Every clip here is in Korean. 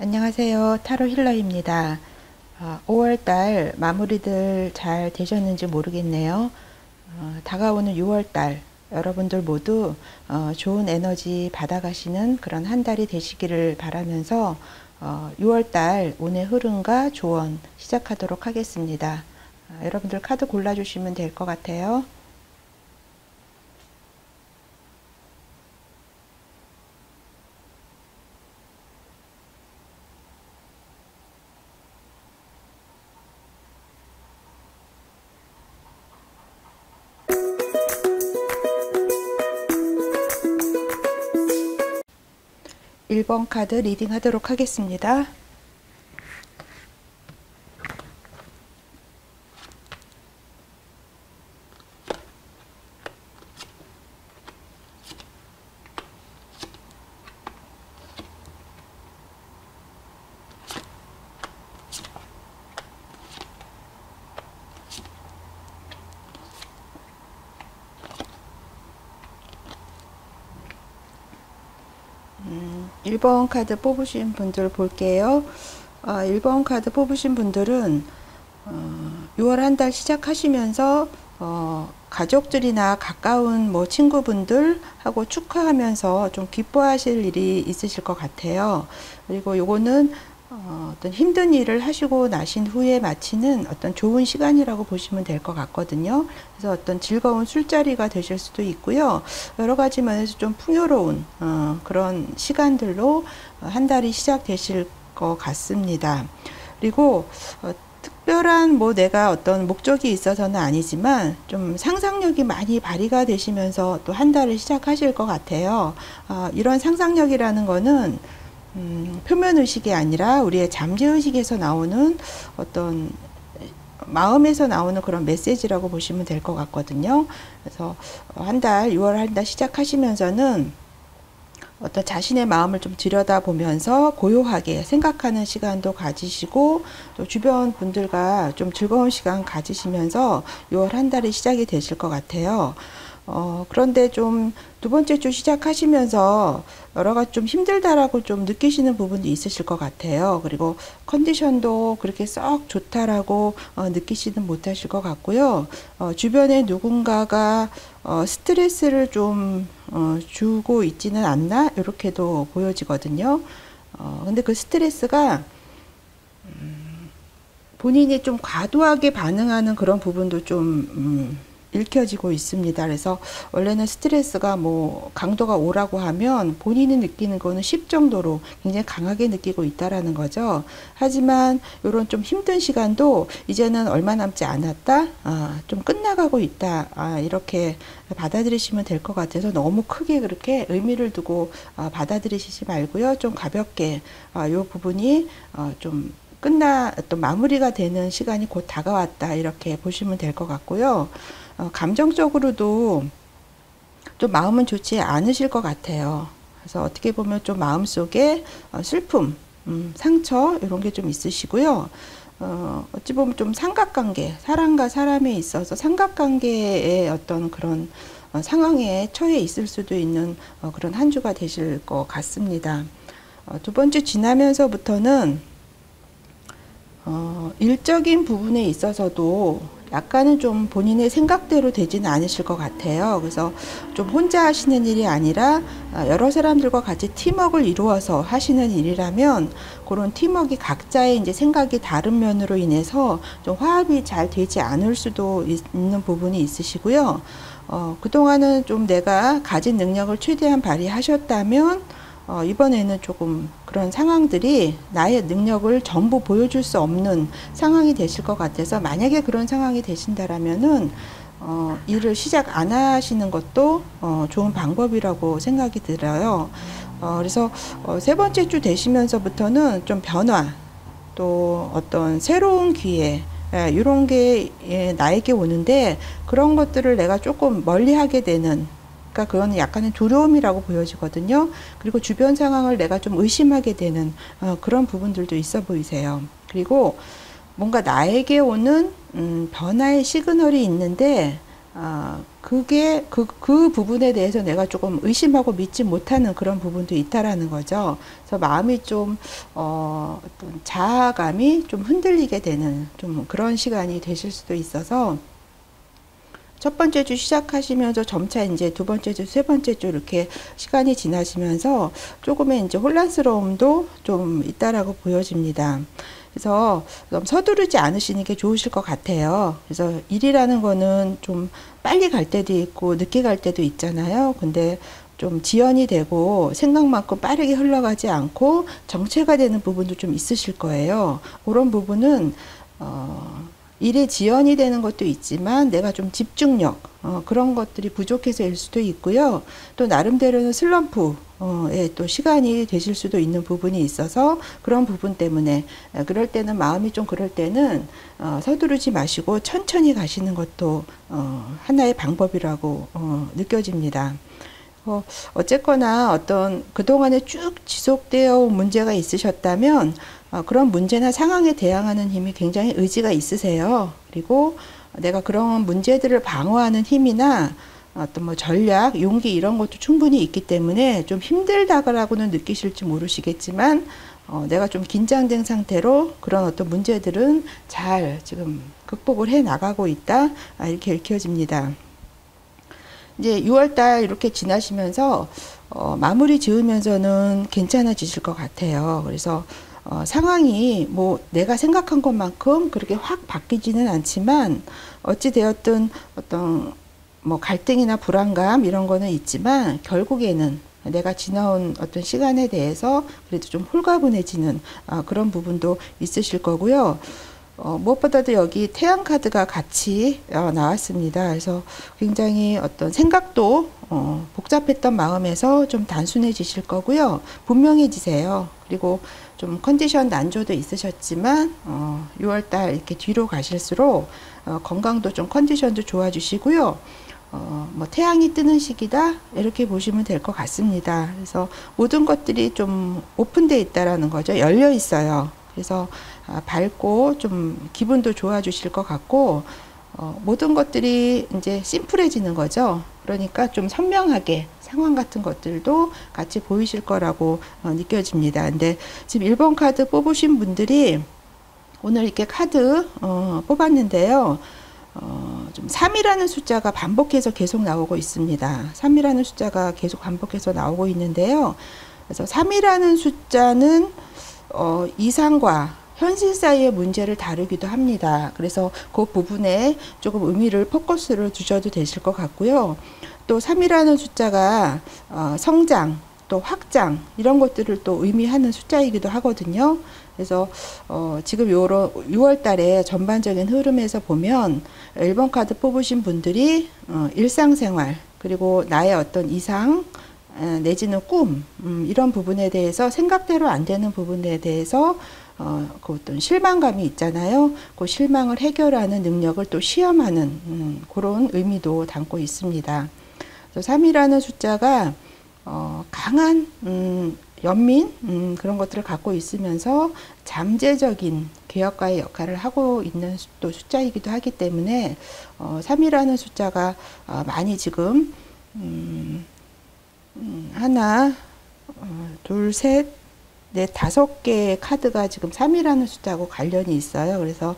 안녕하세요. 타로 힐러입니다. 5월달 마무리들 잘 되셨는지 모르겠네요. 다가오는 6월달 여러분들 모두 좋은 에너지 받아가시는 그런 한 달이 되시기를 바라면서 6월달 운의 흐름과 조언 시작하도록 하겠습니다. 여러분들 카드 골라주시면 될 것 같아요. 1번 카드 리딩 하도록 하겠습니다. 1번 카드 뽑으신 분들 볼게요. 1번 카드 뽑으신 분들은 6월 한 달 시작하시면서 가족들이나 가까운 뭐 친구분들하고 축하하면서 좀 기뻐하실 일이 있으실 것 같아요. 그리고 요거는 어떤 힘든 일을 하시고 나신 후에 마치는 어떤 좋은 시간이라고 보시면 될 것 같거든요. 그래서 어떤 즐거운 술자리가 되실 수도 있고요. 여러 가지 면에서 좀 풍요로운 그런 시간들로 한 달이 시작되실 것 같습니다. 그리고 특별한 뭐 내가 어떤 목적이 있어서는 아니지만 좀 상상력이 많이 발휘가 되시면서 또 한 달을 시작하실 것 같아요. 이런 상상력이라는 거는 표면의식이 아니라 우리의 잠재의식에서 나오는 어떤 마음에서 나오는 그런 메시지라고 보시면 될 것 같거든요. 그래서 한 달, 6월 한 달 시작하시면서는 어떤 자신의 마음을 좀 들여다보면서 고요하게 생각하는 시간도 가지시고 또 주변 분들과 좀 즐거운 시간 가지시면서 6월 한 달이 시작이 되실 것 같아요. 그런데 좀 두 번째 주 시작하시면서 여러 가지 좀 힘들다라고 좀 느끼시는 부분도 있으실 것 같아요. 그리고 컨디션도 그렇게 썩 좋다라고 느끼지는 못하실 것 같고요. 주변에 누군가가 스트레스를 좀 주고 있지는 않나? 이렇게도 보여지거든요. 근데 그 스트레스가 본인이 좀 과도하게 반응하는 그런 부분도 좀 읽혀지고 있습니다. 그래서 원래는 스트레스가 뭐 강도가 5라고 하면 본인이 느끼는 거는 10 정도로 굉장히 강하게 느끼고 있다라는 거죠. 하지만 이런 좀 힘든 시간도 이제는 얼마 남지 않았다, 좀 끝나가고 있다, 이렇게 받아들이시면 될 것 같아서 너무 크게 그렇게 의미를 두고 받아들이시지 말고요. 좀 가볍게 이 부분이 좀 또 마무리가 되는 시간이 곧 다가왔다, 이렇게 보시면 될 것 같고요. 감정적으로도 좀 마음은 좋지 않으실 것 같아요. 그래서 어떻게 보면 좀 마음속에 슬픔, 상처 이런 게 좀 있으시고요. 어찌 보면 좀 삼각관계, 사람과 사람에 있어서 삼각관계의 어떤 그런 상황에 처해 있을 수도 있는 그런 한 주가 되실 것 같습니다. 두 번째 지나면서부터는 일적인 부분에 있어서도 약간은 좀 본인의 생각대로 되지는 않으실 것 같아요. 그래서 좀 혼자 하시는 일이 아니라 여러 사람들과 같이 팀워크를 이루어서 하시는 일이라면 그런 팀워크가 각자의 이제 생각이 다른 면으로 인해서 좀 화합이 잘 되지 않을 수도 있는 부분이 있으시고요. 그동안은 좀 내가 가진 능력을 최대한 발휘하셨다면 이번에는 조금 그런 상황들이 나의 능력을 전부 보여줄 수 없는 상황이 되실 것 같아서, 만약에 그런 상황이 되신다라면은 일을 시작 안 하시는 것도 좋은 방법이라고 생각이 들어요. 그래서 세 번째 주 되시면서부터는 좀 변화, 또 어떤 새로운 기회, 이런 게 나에게 오는데 그런 것들을 내가 조금 멀리 하게 되는, 그러니까 그건 약간의 두려움이라고 보여지거든요. 그리고 주변 상황을 내가 좀 의심하게 되는 그런 부분들도 있어 보이세요. 그리고 뭔가 나에게 오는 변화의 시그널이 있는데 그 부분에 대해서 내가 조금 의심하고 믿지 못하는 그런 부분도 있다라는 거죠. 그래서 마음이 좀, 어떤 자아감이 좀 흔들리게 되는 좀 그런 시간이 되실 수도 있어서, 첫 번째 주 시작하시면서 점차 이제 두 번째 주, 세 번째 주 이렇게 시간이 지나시면서 조금의 이제 혼란스러움도 좀 있다라고 보여집니다. 그래서 좀 서두르지 않으시는 게 좋으실 것 같아요. 그래서 일이라는 거는 좀 빨리 갈 때도 있고 늦게 갈 때도 있잖아요. 근데 좀 지연이 되고 생각만큼 빠르게 흘러가지 않고 정체가 되는 부분도 좀 있으실 거예요. 그런 부분은 일에 지연이 되는 것도 있지만 내가 좀 집중력 그런 것들이 부족해서일 수도 있고요. 또 나름대로는 슬럼프에 또 시간이 되실 수도 있는 부분이 있어서 그런 부분 때문에 그럴 때는 마음이 좀 그럴 때는 서두르지 마시고 천천히 가시는 것도 하나의 방법이라고 느껴집니다. 어쨌거나 어떤 그동안에 쭉 지속되어 온 문제가 있으셨다면 그런 문제나 상황에 대항하는 힘이 굉장히 의지가 있으세요. 그리고 내가 그런 문제들을 방어하는 힘이나 어떤 뭐 전략, 용기 이런 것도 충분히 있기 때문에 좀 힘들다고는 느끼실지 모르시겠지만 내가 좀 긴장된 상태로 그런 어떤 문제들은 잘 지금 극복을 해 나가고 있다. 이렇게 읽혀집니다. 이제 6월달 이렇게 지나시면서 마무리 지으면서는 괜찮아지실 것 같아요. 그래서 상황이 뭐 내가 생각한 것만큼 그렇게 확 바뀌지는 않지만 어찌 되었든 어떤 뭐 갈등이나 불안감 이런 거는 있지만 결국에는 내가 지나온 어떤 시간에 대해서 그래도 좀 홀가분해지는 그런 부분도 있으실 거고요. 무엇보다도 여기 태양 카드가 같이 나왔습니다. 그래서 굉장히 어떤 생각도 복잡했던 마음에서 좀 단순해지실 거고요. 분명해지세요. 그리고 좀 컨디션 난조도 있으셨지만 6월달 이렇게 뒤로 가실수록 건강도 좀 컨디션도 좋아지시고요. 뭐 태양이 뜨는 시기다 이렇게 보시면 될 것 같습니다. 그래서 모든 것들이 좀 오픈되어 있다라는 거죠. 열려 있어요. 그래서 밝고 좀 기분도 좋아지실 것 같고 모든 것들이 이제 심플해지는 거죠. 그러니까 좀 선명하게 상황 같은 것들도 같이 보이실 거라고 느껴집니다. 근데 지금 1번 카드 뽑으신 분들이 오늘 이렇게 카드 뽑았는데요. 좀 3이라는 숫자가 반복해서 계속 나오고 있습니다. 3이라는 숫자가 계속 반복해서 나오고 있는데요. 그래서 3이라는 숫자는 이상과 현실 사이의 문제를 다루기도 합니다. 그래서 그 부분에 조금 의미를 포커스를 두셔도 되실 것 같고요. 또 3이라는 숫자가 성장, 또 확장 이런 것들을 또 의미하는 숫자이기도 하거든요. 그래서 지금 요런 6월 달에 전반적인 흐름에서 보면 1번 카드 뽑으신 분들이 일상생활 그리고 나의 어떤 이상 내지는 꿈 이런 부분에 대해서 생각대로 안 되는 부분에 대해서 그 어떤 실망감이 있잖아요. 그 실망을 해결하는 능력을 또 시험하는 그런 의미도 담고 있습니다. 3이라는 숫자가 강한 연민 그런 것들을 갖고 있으면서 잠재적인 개혁가의 역할을 하고 있는 또 숫자이기도 하기 때문에 3이라는 숫자가 많이 지금 하나, 둘, 셋, 넷, 5개의 카드가 지금 3이라는 숫자하고 관련이 있어요. 그래서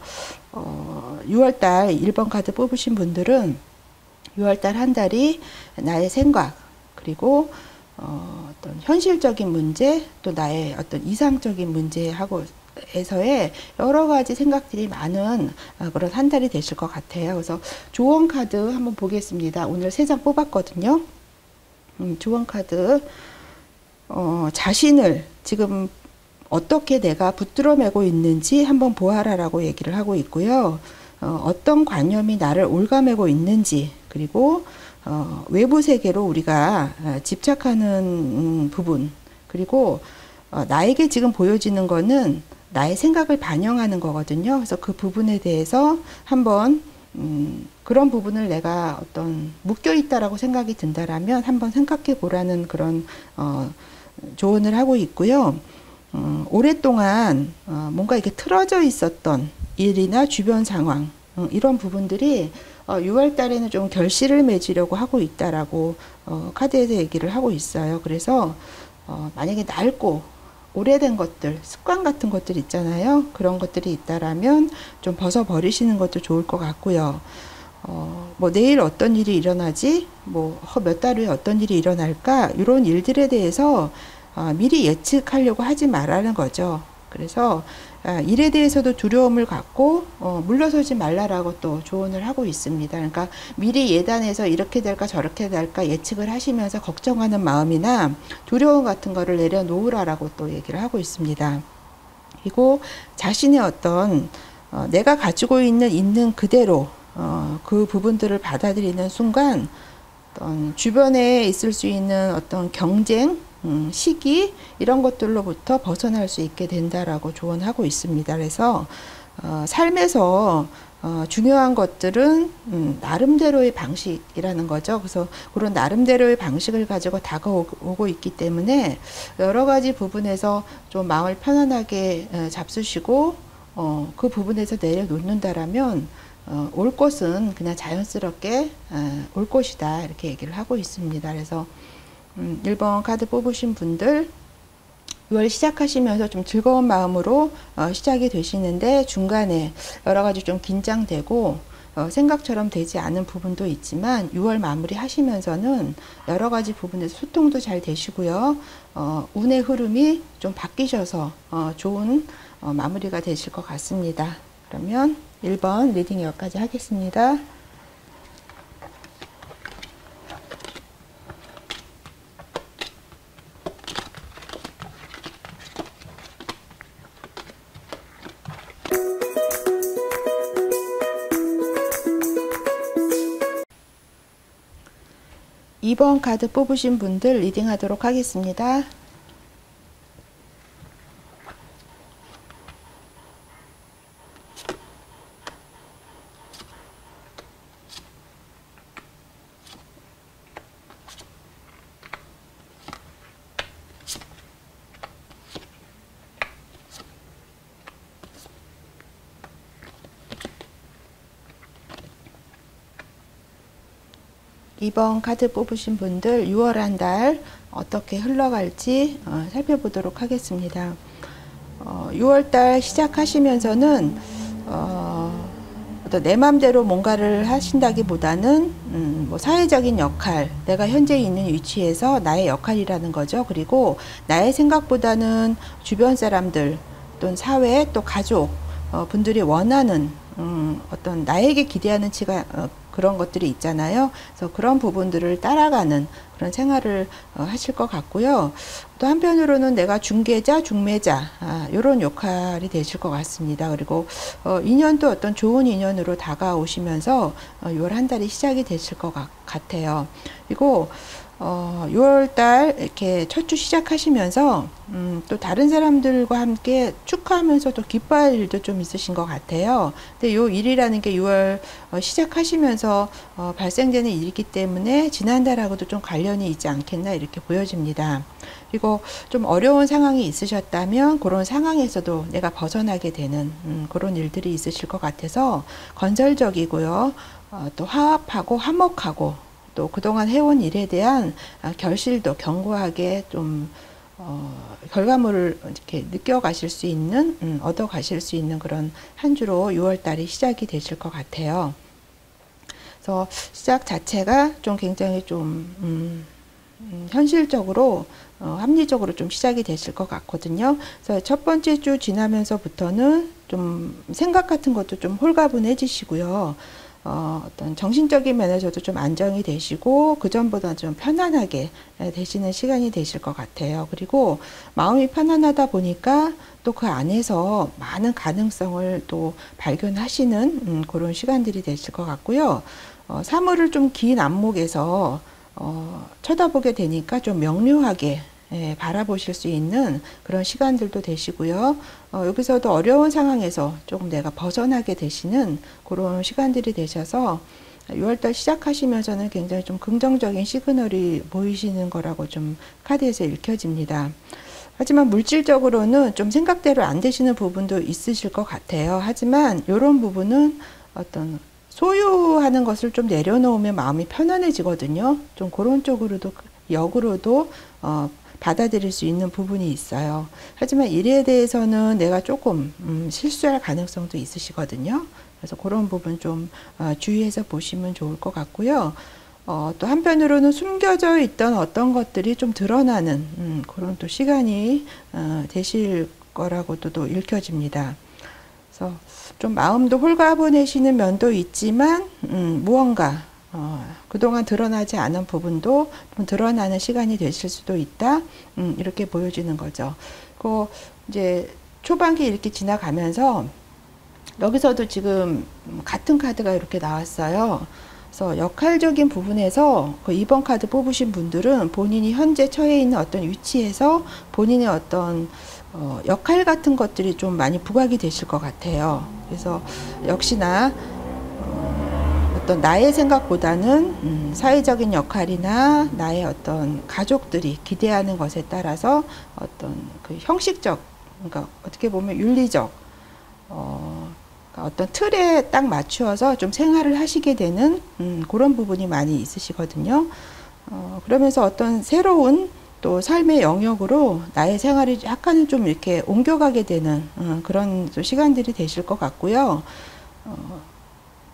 6월달 1번 카드 뽑으신 분들은 6월달 한 달이 나의 생각 그리고 어떤 현실적인 문제 또 나의 어떤 이상적인 문제하고 에서의 여러 가지 생각들이 많은 그런 한 달이 되실 것 같아요. 그래서 조언 카드 한번 보겠습니다. 오늘 3장 뽑았거든요. 조언 카드 자신을 지금 어떻게 내가 붙들어 매고 있는지 한번 보아라라고 얘기를 하고 있고요. 어떤 관념이 나를 올가매고 있는지 그리고 외부 세계로 우리가 집착하는 부분 그리고 나에게 지금 보여지는 거는 나의 생각을 반영하는 거거든요. 그래서 그 부분에 대해서 한번 그런 부분을 내가 어떤 묶여 있다라고 생각이 든다라면 한번 생각해 보라는 그런 조언을 하고 있고요. 오랫동안 뭔가 이렇게 틀어져 있었던 일이나 주변 상황 이런 부분들이 6월 달에는 좀 결실을 맺으려고 하고 있다라고 카드에서 얘기를 하고 있어요. 그래서 만약에 낡고 오래된 것들, 습관 같은 것들 있잖아요. 그런 것들이 있다라면 좀 벗어버리시는 것도 좋을 것 같고요. 뭐 내일 어떤 일이 일어나지, 뭐 몇 달 후에 어떤 일이 일어날까, 이런 일들에 대해서 미리 예측하려고 하지 말라는 거죠. 그래서 일에 대해서도 두려움을 갖고 물러서지 말라라고 또 조언을 하고 있습니다. 그러니까 미리 예단해서 이렇게 될까 저렇게 될까 예측을 하시면서 걱정하는 마음이나 두려움 같은 거를 내려놓으라라고 또 얘기를 하고 있습니다. 그리고 자신의 어떤 내가 가지고 있는 그대로 그 부분들을 받아들이는 순간 어떤 주변에 있을 수 있는 어떤 경쟁, 시기 이런 것들로부터 벗어날 수 있게 된다라고 조언하고 있습니다. 그래서 삶에서 중요한 것들은 나름대로의 방식이라는 거죠. 그래서 그런 나름대로의 방식을 가지고 다가오고 있기 때문에 여러 가지 부분에서 좀 마음을 편안하게 잡수시고 그 부분에서 내려놓는다라면 올 것은 그냥 자연스럽게 올 것이다 이렇게 얘기를 하고 있습니다. 그래서 1번 카드 뽑으신 분들 6월 시작하시면서 좀 즐거운 마음으로 시작이 되시는데 중간에 여러 가지 좀 긴장되고 생각처럼 되지 않은 부분도 있지만 6월 마무리 하시면서는 여러 가지 부분에서 소통도 잘 되시고요. 운의 흐름이 좀 바뀌셔서 좋은 마무리가 되실 것 같습니다. 그러면 1번 리딩 여기까지 하겠습니다. 2번 카드 뽑으신 분들 리딩 하도록 하겠습니다. 2번 카드 뽑으신 분들 6월 한 달 어떻게 흘러갈지 살펴보도록 하겠습니다. 6월 달 시작하시면서는 내 맘대로 뭔가를 하신다기보다는 뭐 사회적인 역할, 내가 현재 있는 위치에서 나의 역할이라는 거죠. 그리고 나의 생각보다는 주변 사람들 또는 사회 또 가족 분들이 원하는 어떤 나에게 기대하는 그런 것들이 있잖아요. 그래서 그런 부분들을 따라가는 그런 생활을 하실 것 같고요. 또 한편으로는 내가 중개자, 중매자 이런 역할이 되실 것 같습니다. 그리고 인연도 어떤 좋은 인연으로 다가오시면서 6월 한 달이 시작이 되실 것 같아요. 그리고 6월달 이렇게 첫 주 시작하시면서 또 다른 사람들과 함께 축하하면서 또 기뻐할 일도 좀 있으신 것 같아요. 근데 요 일이라는 게 6월 시작하시면서 발생되는 일이기 때문에 지난달하고도 좀 관련이 있지 않겠나 이렇게 보여집니다. 그리고 좀 어려운 상황이 있으셨다면 그런 상황에서도 내가 벗어나게 되는 그런 일들이 있으실 것 같아서 건설적이고요. 또 화합하고 화목하고 또 그동안 해온 일에 대한 결실도 견고하게 좀 결과물을 이렇게 느껴가실 수 있는 얻어가실 수 있는 그런 한 주로 6월달이 시작이 되실 것 같아요. 그래서 시작 자체가 좀 굉장히 좀 현실적으로 합리적으로 좀 시작이 되실 것 같거든요. 그래서 첫 번째 주 지나면서부터는 좀 생각 같은 것도 좀 홀가분해지시고요. 어떤 정신적인 면에서도 좀 안정이 되시고 그전보다 좀 편안하게 되시는 시간이 되실 것 같아요. 그리고 마음이 편안하다 보니까 또 그 안에서 많은 가능성을 또 발견하시는 그런 시간들이 되실 것 같고요. 사물을 좀 긴 안목에서 쳐다보게 되니까 좀 명료하게 바라보실 수 있는 그런 시간들도 되시고요. 여기서도 어려운 상황에서 조금 내가 벗어나게 되시는 그런 시간들이 되셔서 6월달 시작하시면서는 굉장히 좀 긍정적인 시그널이 보이시는 거라고 좀 카드에서 읽혀집니다. 하지만 물질적으로는 좀 생각대로 안 되시는 부분도 있으실 것 같아요. 하지만 이런 부분은 어떤 소유하는 것을 좀 내려놓으면 마음이 편안해지거든요. 좀 그런 쪽으로도, 역으로도 받아들일 수 있는 부분이 있어요. 하지만 일에 대해서는 내가 조금 실수할 가능성도 있으시거든요. 그래서 그런 부분 좀 주의해서 보시면 좋을 것 같고요. 또 한편으로는 숨겨져 있던 어떤 것들이 좀 드러나는 그런 또 시간이 되실 거라고도 또 읽혀집니다. 그래서 좀 마음도 홀가분해지는 면도 있지만 무언가 그동안 드러나지 않은 부분도 좀 드러나는 시간이 되실 수도 있다. 이렇게 보여지는 거죠. 그 이제 초반기 이렇게 지나가면서 여기서도 지금 같은 카드가 이렇게 나왔어요. 그래서 역할적인 부분에서 그 2번 카드 뽑으신 분들은 본인이 현재 처해 있는 어떤 위치에서 본인의 어떤 역할 같은 것들이 좀 많이 부각이 되실 것 같아요. 그래서 역시나 어떤 나의 생각보다는 사회적인 역할이나 나의 어떤 가족들이 기대하는 것에 따라서 어떤 그 형식적, 그러니까 어떻게 보면 윤리적, 그러니까 어떤 틀에 딱 맞추어서 좀 생활을 하시게 되는 그런 부분이 많이 있으시거든요. 그러면서 어떤 새로운 또 삶의 영역으로 나의 생활이 약간은 좀 이렇게 옮겨가게 되는 그런 또 시간들이 되실 것 같고요.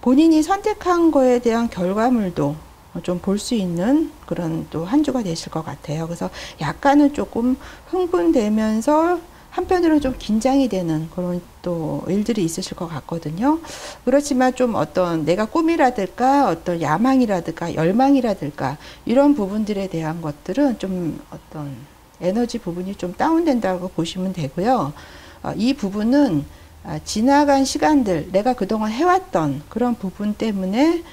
본인이 선택한 거에 대한 결과물도 좀 볼 수 있는 그런 또 한 주가 되실 것 같아요. 그래서 약간은 조금 흥분되면서 한편으로는 좀 긴장이 되는 그런 또 일들이 있으실 것 같거든요. 그렇지만 좀 어떤 내가 꿈이라든가 어떤 야망이라든가 열망이라든가 이런 부분들에 대한 것들은 좀 어떤 에너지 부분이 좀 다운된다고 보시면 되고요. 이 부분은 지나간 시간들, 내가 그동안 해왔던 그런 부분 때문에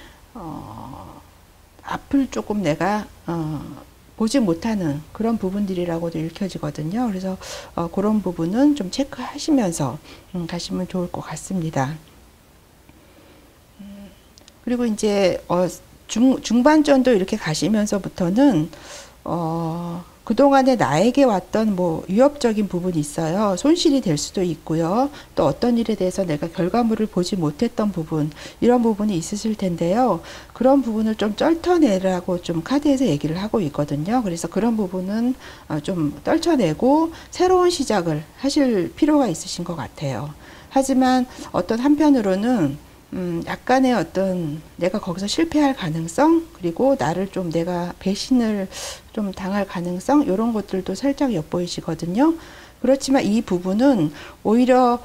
앞을 조금 내가 보지 못하는 그런 부분들이라고도 읽혀지거든요. 그래서 그런 부분은 좀 체크하시면서 가시면 좋을 것 같습니다. 그리고 이제 중반전도 이렇게 가시면서부터는 그동안에 나에게 왔던 뭐 위협적인 부분이 있어요. 손실이 될 수도 있고요. 또 어떤 일에 대해서 내가 결과물을 보지 못했던 부분, 이런 부분이 있으실 텐데요. 그런 부분을 좀 떨쳐내라고 좀 카드에서 얘기를 하고 있거든요. 그래서 그런 부분은 좀 떨쳐내고 새로운 시작을 하실 필요가 있으신 것 같아요. 하지만 어떤 한편으로는 약간의 어떤 내가 거기서 실패할 가능성, 그리고 나를 좀 내가 배신을 좀 당할 가능성, 이런 것들도 살짝 엿보이시거든요. 그렇지만 이 부분은 오히려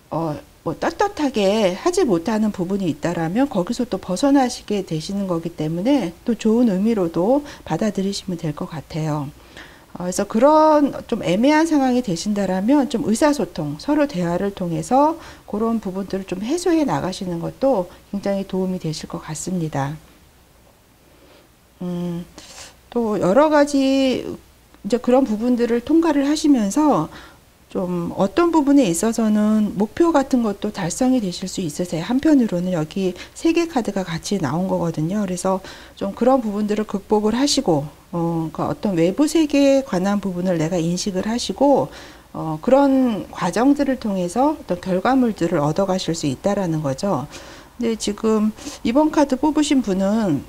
뭐 떳떳하게 하지 못하는 부분이 있다라면 거기서 또 벗어나시게 되시는 거기 때문에 또 좋은 의미로도 받아들이시면 될 것 같아요. 그래서 그런 좀 애매한 상황이 되신다라면 좀 의사소통, 서로 대화를 통해서 그런 부분들을 좀 해소해 나가시는 것도 굉장히 도움이 되실 것 같습니다. 또 여러 가지 이제 그런 부분들을 통과를 하시면서 좀 어떤 부분에 있어서는 목표 같은 것도 달성이 되실 수 있으세요. 한편으로는 여기 3개 카드가 같이 나온 거거든요. 그래서 좀 그런 부분들을 극복을 하시고 그 어떤 외부 세계에 관한 부분을 내가 인식을 하시고 그런 과정들을 통해서 어떤 결과물들을 얻어 가실 수 있다라는 거죠. 근데 지금 이번 카드 뽑으신 분은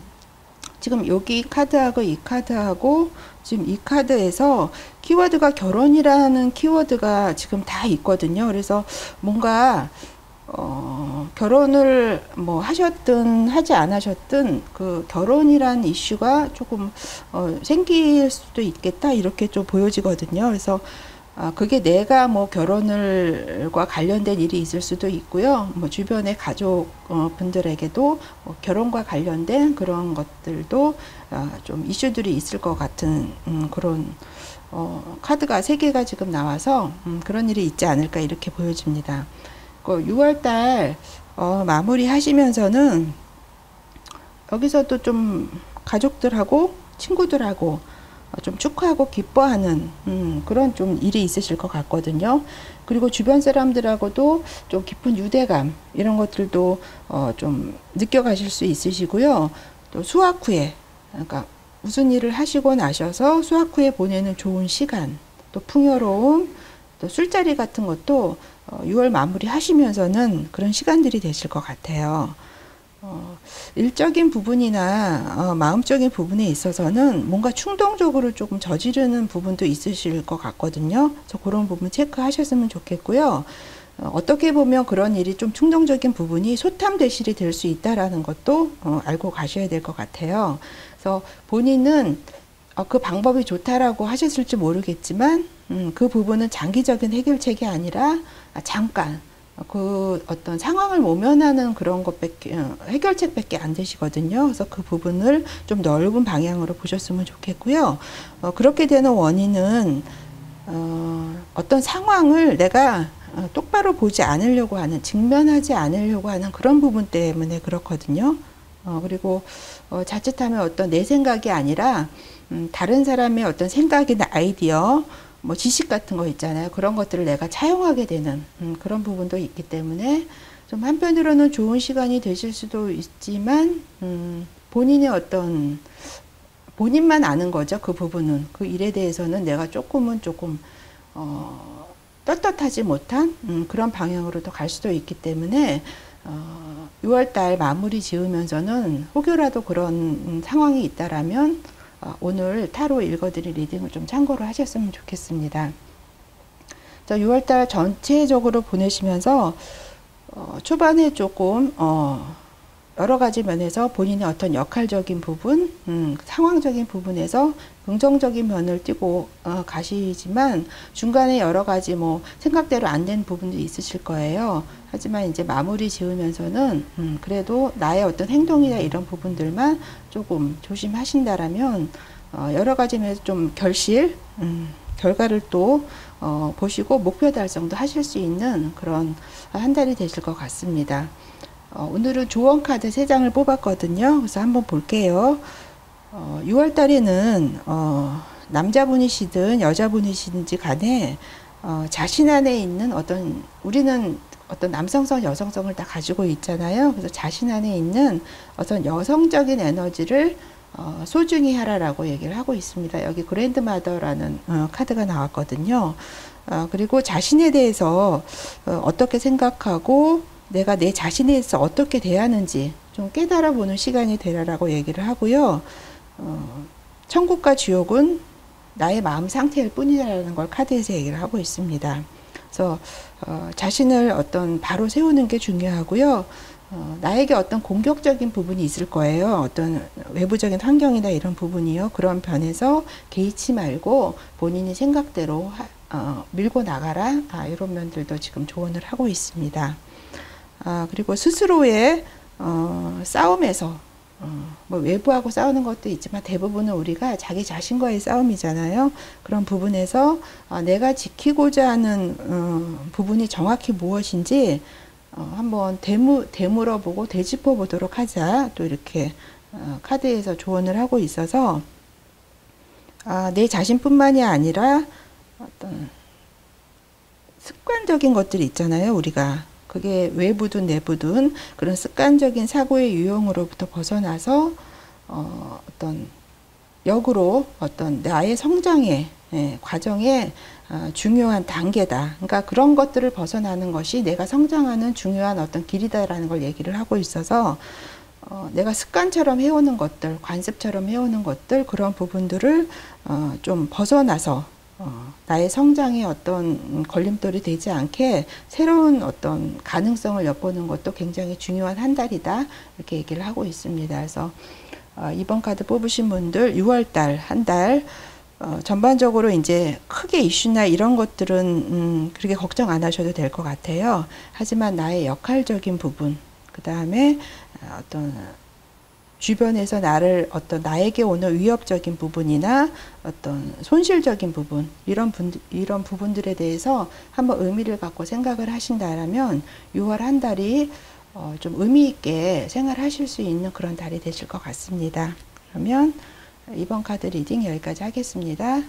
지금 여기 카드하고 이 카드하고 지금 이 카드에서 키워드가 결혼이라는 키워드가 지금 다 있거든요. 그래서 뭔가 결혼을 뭐 하셨든 하지 않으셨든 그 결혼이란 이슈가 조금 생길 수도 있겠다, 이렇게 좀 보여지거든요. 그래서 그게 내가 뭐 결혼을과 관련된 일이 있을 수도 있고요. 뭐 주변의 가족 분들에게도 뭐 결혼과 관련된 그런 것들도 좀 이슈들이 있을 것 같은 그런 카드가 3개가 지금 나와서 그런 일이 있지 않을까, 이렇게 보여집니다. 6월달 마무리 하시면서는 여기서도 좀 가족들하고 친구들하고 좀 축하하고 기뻐하는 그런 좀 일이 있으실 것 같거든요. 그리고 주변 사람들하고도 좀 깊은 유대감, 이런 것들도 좀 느껴가실 수 있으시고요. 또 수학 후에, 그러니까 무슨 일을 하시고 나셔서 수학 후에 보내는 좋은 시간, 또 풍요로움, 또 술자리 같은 것도 6월 마무리 하시면서는 그런 시간들이 되실 것 같아요. 일적인 부분이나 마음적인 부분에 있어서는 뭔가 충동적으로 조금 저지르는 부분도 있으실 것 같거든요. 그래서 그런 부분 체크하셨으면 좋겠고요. 어떻게 보면 그런 일이 좀 충동적인 부분이 소탐대실이 될 수 있다라는 것도 알고 가셔야 될 것 같아요. 그래서 본인은 그 방법이 좋다라고 하셨을지 모르겠지만 그 부분은 장기적인 해결책이 아니라 잠깐 그 어떤 상황을 모면하는 그런 것밖에 해결책밖에 안 되시거든요. 그래서 그 부분을 좀 넓은 방향으로 보셨으면 좋겠고요. 그렇게 되는 원인은 어떤 상황을 내가 똑바로 보지 않으려고 하는, 직면하지 않으려고 하는 그런 부분 때문에 그렇거든요. 그리고 자칫하면 어떤 내 생각이 아니라 다른 사람의 어떤 생각이나 아이디어, 뭐 지식 같은 거 있잖아요. 그런 것들을 내가 차용하게 되는 그런 부분도 있기 때문에 좀 한편으로는 좋은 시간이 되실 수도 있지만 본인의 어떤 본인만 아는 거죠. 그 부분은 그 일에 대해서는 내가 조금 떳떳하지 못한 그런 방향으로도 갈 수도 있기 때문에 6월달 마무리 지으면서는 혹여라도 그런 상황이 있다라면 오늘 타로 읽어드릴 리딩을 좀 참고로 하셨으면 좋겠습니다. 6월달 전체적으로 보내시면서 초반에 조금 여러 가지 면에서 본인의 어떤 역할적인 부분, 상황적인 부분에서 긍정적인 면을 띠고 가시지만 중간에 여러 가지 뭐 생각대로 안 된 부분도 있으실 거예요. 하지만 이제 마무리 지으면서는 그래도 나의 어떤 행동이나 이런 부분들만 조금 조심하신다라면 여러 가지 면에서 좀 결과를 또 보시고 목표 달성도 하실 수 있는 그런 한 달이 되실 것 같습니다. 오늘은 조언 카드 3장을 뽑았거든요. 그래서 한번 볼게요. 6월 달에는 남자분이시든 여자분이시든지 간에 자신 안에 있는 우리는 어떤 남성성, 여성성을 다 가지고 있잖아요. 그래서 자신 안에 있는 어떤 여성적인 에너지를 소중히 하라라고 얘기를 하고 있습니다. 여기 그랜드마더라는 카드가 나왔거든요. 그리고 자신에 대해서 어떻게 생각하고 내가 내 자신에 대해서 어떻게 대하는지 좀 깨달아 보는 시간이 되라라고 얘기를 하고요. 천국과 지옥은 나의 마음 상태일 뿐이라는 걸 카드에서 얘기를 하고 있습니다. 그래서 자신을 어떤 바로 세우는 게 중요하고요. 나에게 어떤 공격적인 부분이 있을 거예요. 어떤 외부적인 환경이나 이런 부분이요. 그런 변에서 개의치 말고 본인이 생각대로 밀고 나가라. 이런 면들도 지금 조언을 하고 있습니다. 그리고 스스로의 싸움에서 뭐 외부하고 싸우는 것도 있지만 대부분은 우리가 자기 자신과의 싸움이잖아요. 그런 부분에서 내가 지키고자 하는 부분이 정확히 무엇인지 한번 되물어보고 되짚어 보도록 하자. 또 이렇게 카드에서 조언을 하고 있어서 내 자신뿐만이 아니라 어떤 습관적인 것들이 있잖아요. 우리가 그게 외부든 내부든 그런 습관적인 사고의 유형으로부터 벗어나서 어떤 역으로 어떤 나의 성장의 과정에 중요한 단계다. 그러니까 그런 것들을 벗어나는 것이 내가 성장하는 중요한 어떤 길이다라는 걸 얘기를 하고 있어서 내가 습관처럼 해오는 것들, 관습처럼 해오는 것들, 그런 부분들을 좀 벗어나서 나의 성장에 어떤 걸림돌이 되지 않게 새로운 어떤 가능성을 엿보는 것도 굉장히 중요한 한 달이다. 이렇게 얘기를 하고 있습니다. 그래서 이번 카드 뽑으신 분들 6월달 한 달 전반적으로 이제 크게 이슈나 이런 것들은 그렇게 걱정 안 하셔도 될 것 같아요. 하지만 나의 역할적인 부분, 그 다음에 어떤 주변에서 나에게 오는 위협적인 부분이나 어떤 손실적인 부분, 이런 부분들에 대해서 한번 의미를 갖고 생각을 하신다면 6월 한 달이 좀 의미 있게 생활하실 수 있는 그런 달이 되실 것 같습니다. 그러면 이번 카드 리딩 여기까지 하겠습니다.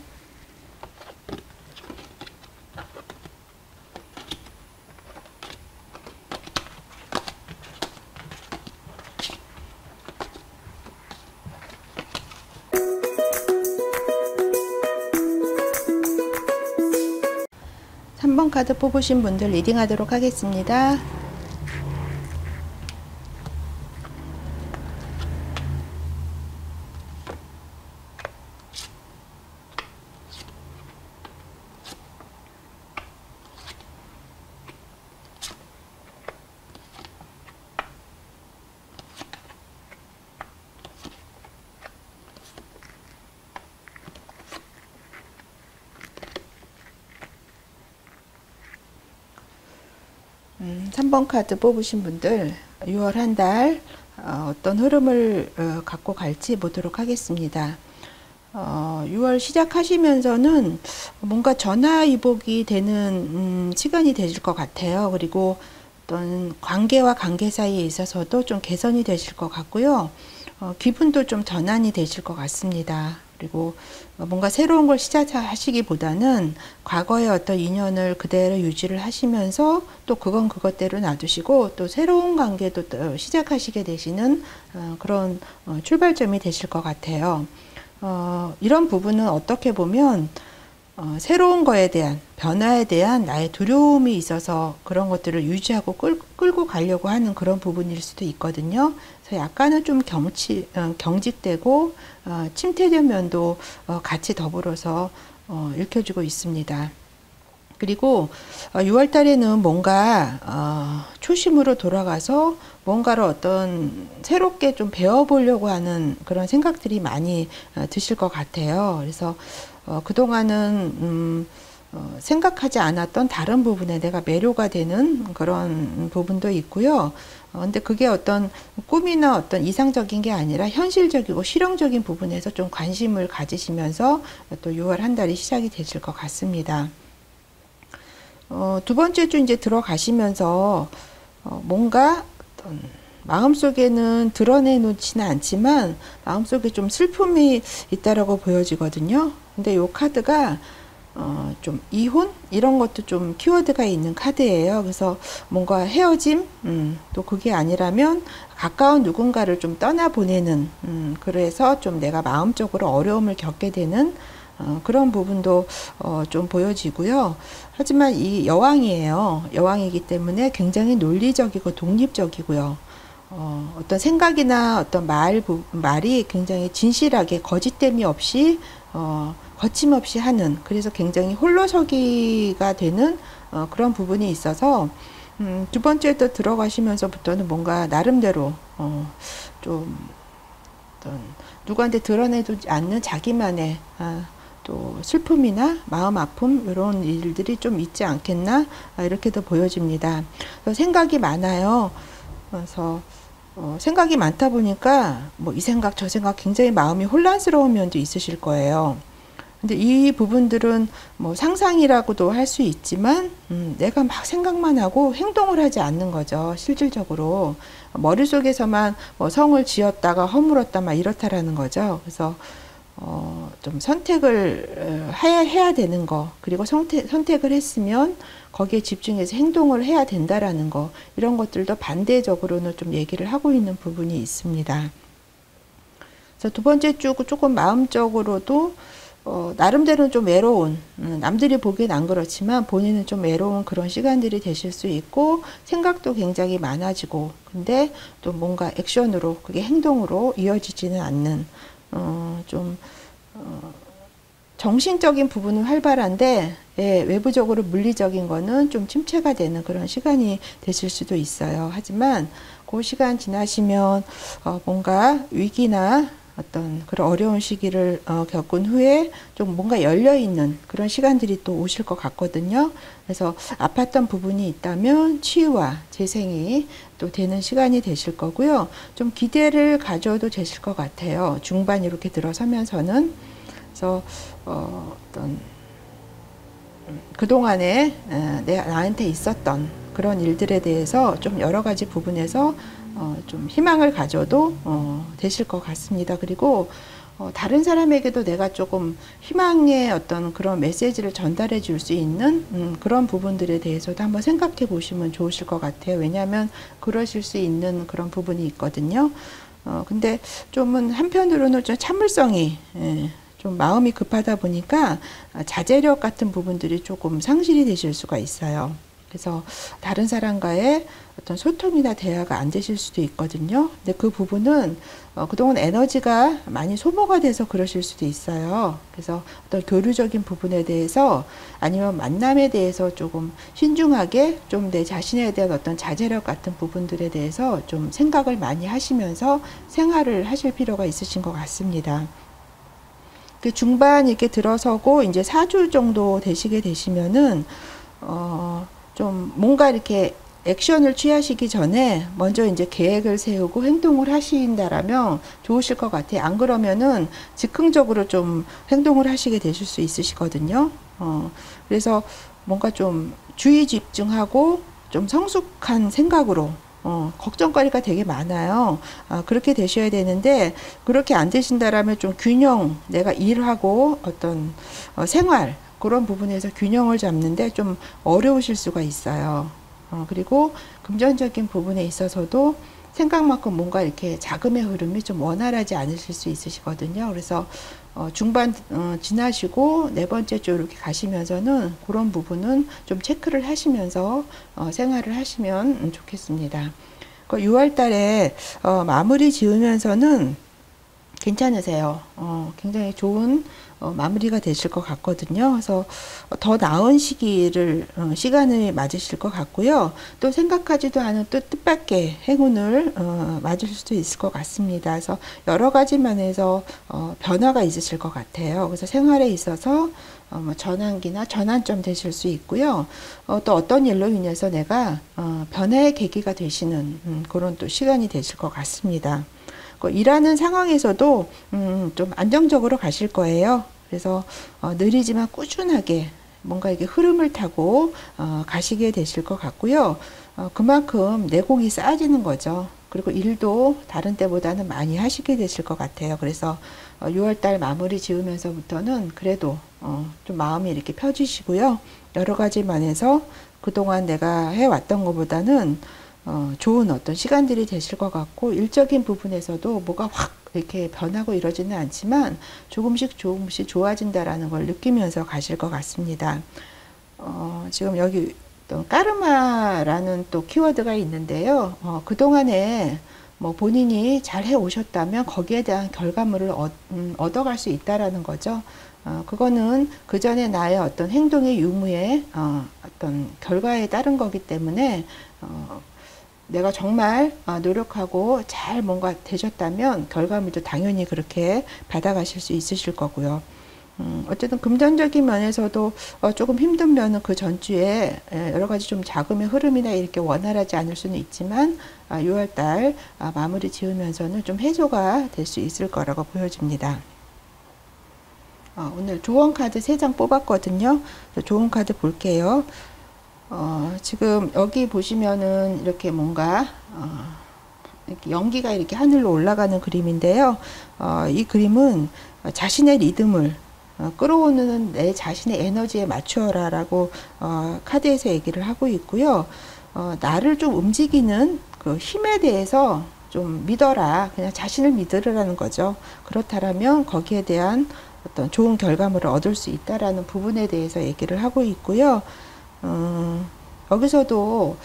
삼 번 카드 뽑으신 분들 리딩하도록 하겠습니다. 3번 카드 뽑으신 분들 6월 한 달 어떤 흐름을 갖고 갈지 보도록 하겠습니다. 6월 시작하시면서는 뭔가 전화위복이 되는 시간이 되실 것 같아요. 그리고 어떤 관계와 관계 사이에 있어서도 좀 개선이 되실 것 같고요. 기분도 좀 전환이 되실 것 같습니다. 그리고 뭔가 새로운 걸 시작하시기보다는 과거의 어떤 인연을 그대로 유지를 하시면서 또 그건 그것대로 놔두시고 또 새로운 관계도 또 시작하시게 되시는 그런 출발점이 되실 것 같아요. 이런 부분은 어떻게 보면 새로운 거에 대한 변화에 대한 나의 두려움이 있어서 그런 것들을 유지하고 끌고 가려고 하는 그런 부분일 수도 있거든요. 그래서 약간은 좀 경직되고 침체된 면도 같이 더불어서 읽혀지고 있습니다. 그리고 6월 달에는 뭔가 초심으로 돌아가서 뭔가를 어떤 새롭게 좀 배워보려고 하는 그런 생각들이 많이 드실 것 같아요. 그래서 그동안은 생각하지 않았던 다른 부분에 내가 매료가 되는 그런 부분도 있고요. 근데 그게 어떤 꿈이나 어떤 이상적인 게 아니라 현실적이고 실용적인 부분에서 좀 관심을 가지시면서 또 6월 한 달이 시작이 되실 것 같습니다. 두 번째 주 이제 들어가시면서 뭔가 어떤 마음속에는 드러내놓지는 않지만 마음속에 좀 슬픔이 있다라고 보여지거든요. 근데 이 카드가 좀 이혼 이런 것도 좀 키워드가 있는 카드예요. 그래서 뭔가 헤어짐, 또 그게 아니라면 가까운 누군가를 좀 떠나보내는, 그래서 좀 내가 마음적으로 어려움을 겪게 되는 그런 부분도 좀 보여지고요. 하지만 이 여왕이에요. 여왕이기 때문에 굉장히 논리적이고 독립적이고요. 어떤 생각이나 어떤 말이 굉장히 진실하게 거짓됨이 없이 거침없이 하는, 그래서 굉장히 홀로서기가 되는 그런 부분이 있어서 두 번째 또 들어가시면서부터는 뭔가 나름대로 좀 어떤 누구한테 드러내두지 않는 자기만의 또 슬픔이나 마음 아픔 이런 일들이 좀 있지 않겠나 이렇게도 보여집니다. 생각이 많아요. 그래서 생각이 많다 보니까 뭐 이 생각 저 생각 굉장히 마음이 혼란스러운 면도 있으실 거예요. 근데 이 부분들은 뭐 상상이라고도 할 수 있지만 내가 막 생각만 하고 행동을 하지 않는 거죠. 실질적으로 머릿속에서만 뭐 성을 지었다가 허물었다 막 이렇다라는 거죠. 그래서 좀 선택을 해야 되는 거, 그리고 선택을 했으면 거기에 집중해서 행동을 해야 된다라는 거, 이런 것들도 반대적으로는 좀 얘기를 하고 있는 부분이 있습니다. 그래서 두 번째 주 조금 마음적으로도 나름대로는 좀 외로운, 남들이 보기엔 안 그렇지만 본인은 좀 외로운 그런 시간들이 되실 수 있고, 생각도 굉장히 많아지고, 근데 또 뭔가 액션으로, 그게 행동으로 이어지지는 않는, 정신적인 부분은 활발한데, 예, 외부적으로 물리적인 거는 좀 침체가 되는 그런 시간이 되실 수도 있어요. 하지만 그 시간 지나시면 뭔가 위기나 어떤 그런 어려운 시기를 겪은 후에 좀 뭔가 열려있는 그런 시간들이 또 오실 것 같거든요. 그래서 아팠던 부분이 있다면 치유와 재생이 또 되는 시간이 되실 거고요. 좀 기대를 가져도 되실 것 같아요. 중반 이렇게 들어서면서는. 그래서 어떤 그동안에 나한테 있었던 그런 일들에 대해서 좀 여러 가지 부분에서 좀 희망을 가져도 되실 것 같습니다. 그리고 다른 사람에게도 내가 조금 희망의 어떤 그런 메시지를 전달해 줄 수 있는 그런 부분들에 대해서도 한번 생각해 보시면 좋으실 것 같아요. 왜냐하면 그러실 수 있는 그런 부분이 있거든요. 근데 좀은 한편으로는 좀 참을성이 좀 마음이 급하다 보니까 자제력 같은 부분들이 조금 상실이 되실 수가 있어요. 그래서 다른 사람과의 어떤 소통이나 대화가 안 되실 수도 있거든요. 근데 그 부분은 그동안 에너지가 많이 소모가 돼서 그러실 수도 있어요. 그래서 어떤 교류적인 부분에 대해서 아니면 만남에 대해서 조금 신중하게 좀 내 자신에 대한 어떤 자제력 같은 부분들에 대해서 좀 생각을 많이 하시면서 생활을 하실 필요가 있으신 것 같습니다. 그 중반 이렇게 들어서고 이제 4주 정도 되시게 되시면은 좀 뭔가 이렇게 액션을 취하시기 전에 먼저 이제 계획을 세우고 행동을 하신다라면 좋으실 것 같아요. 안 그러면은 즉흥적으로 좀 행동을 하시게 되실 수 있으시거든요. 그래서 뭔가 좀 주의 집중하고 좀 성숙한 생각으로 걱정거리가 되게 많아요. 그렇게 되셔야 되는데 그렇게 안 되신다라면 좀 균형, 내가 일하고 어떤 생활 그런 부분에서 균형을 잡는데 좀 어려우실 수가 있어요. 그리고 금전적인 부분에 있어서도 생각만큼 뭔가 이렇게 자금의 흐름이 좀 원활하지 않으실 수 있으시거든요. 그래서 중반 지나시고 네 번째 주 이렇게 가시면서는 그런 부분은 좀 체크를 하시면서 생활을 하시면 좋겠습니다. 6월 달에 마무리 지으면서는 괜찮으세요. 굉장히 좋은 마무리가 되실 것 같거든요. 그래서 더 나은 시간을 맞으실 것 같고요. 또 생각하지도 않은 또 뜻밖의 행운을 맞을 수도 있을 것 같습니다. 그래서 여러 가지 면에서 변화가 있으실 것 같아요. 그래서 생활에 있어서 전환기나 전환점 되실 수 있고요. 또 어떤 일로 인해서 내가 변화의 계기가 되시는 그런 또 시간이 되실 것 같습니다. 일하는 상황에서도 좀 안정적으로 가실 거예요. 그래서 느리지만 꾸준하게 뭔가 이게 흐름을 타고 가시게 되실 것 같고요. 그만큼 내공이 쌓아지는 거죠. 그리고 일도 다른 때보다는 많이 하시게 되실 것 같아요. 그래서 6월달 마무리 지으면서부터는 그래도 좀 마음이 이렇게 펴지시고요. 여러 가지 면에서 그동안 내가 해왔던 것보다는 좋은 어떤 시간들이 되실 것 같고, 일적인 부분에서도 뭐가 확 이렇게 변하고 이러지는 않지만 조금씩 좋아진다라는 걸 느끼면서 가실 것 같습니다. 지금 여기 또 까르마라는 또 키워드가 있는데요. 그동안에 뭐 본인이 잘 해 오셨다면 거기에 대한 결과물을 얻어갈 수 있다라는 거죠. 그거는 그 전에 나의 어떤 행동의 유무에 어떤 결과에 따른 거기 때문에 내가 정말 노력하고 잘 뭔가 되셨다면 결과물도 당연히 그렇게 받아가실 수 있으실 거고요. 어쨌든 금전적인 면에서도 조금 힘든 면은 그 전주에 여러 가지 좀 자금의 흐름이나 이렇게 원활하지 않을 수는 있지만 6월달 마무리 지으면서는 좀 해소가 될 수 있을 거라고 보여집니다. 오늘 조언 카드 3장 뽑았거든요. 조언 카드 볼게요. 지금 여기 보시면은 이렇게 뭔가 이렇게 연기가 이렇게 하늘로 올라가는 그림인데요. 이 그림은 자신의 리듬을 끌어오는 내 자신의 에너지에 맞추어라 라고 카드에서 얘기를 하고 있고요. 나를 좀 움직이는 그 힘에 대해서 좀 믿어라. 그냥 자신을 믿으라는 거죠. 그렇다면 거기에 대한 어떤 좋은 결과물을 얻을 수 있다라는 부분에 대해서 얘기를 하고 있고요. 여기서도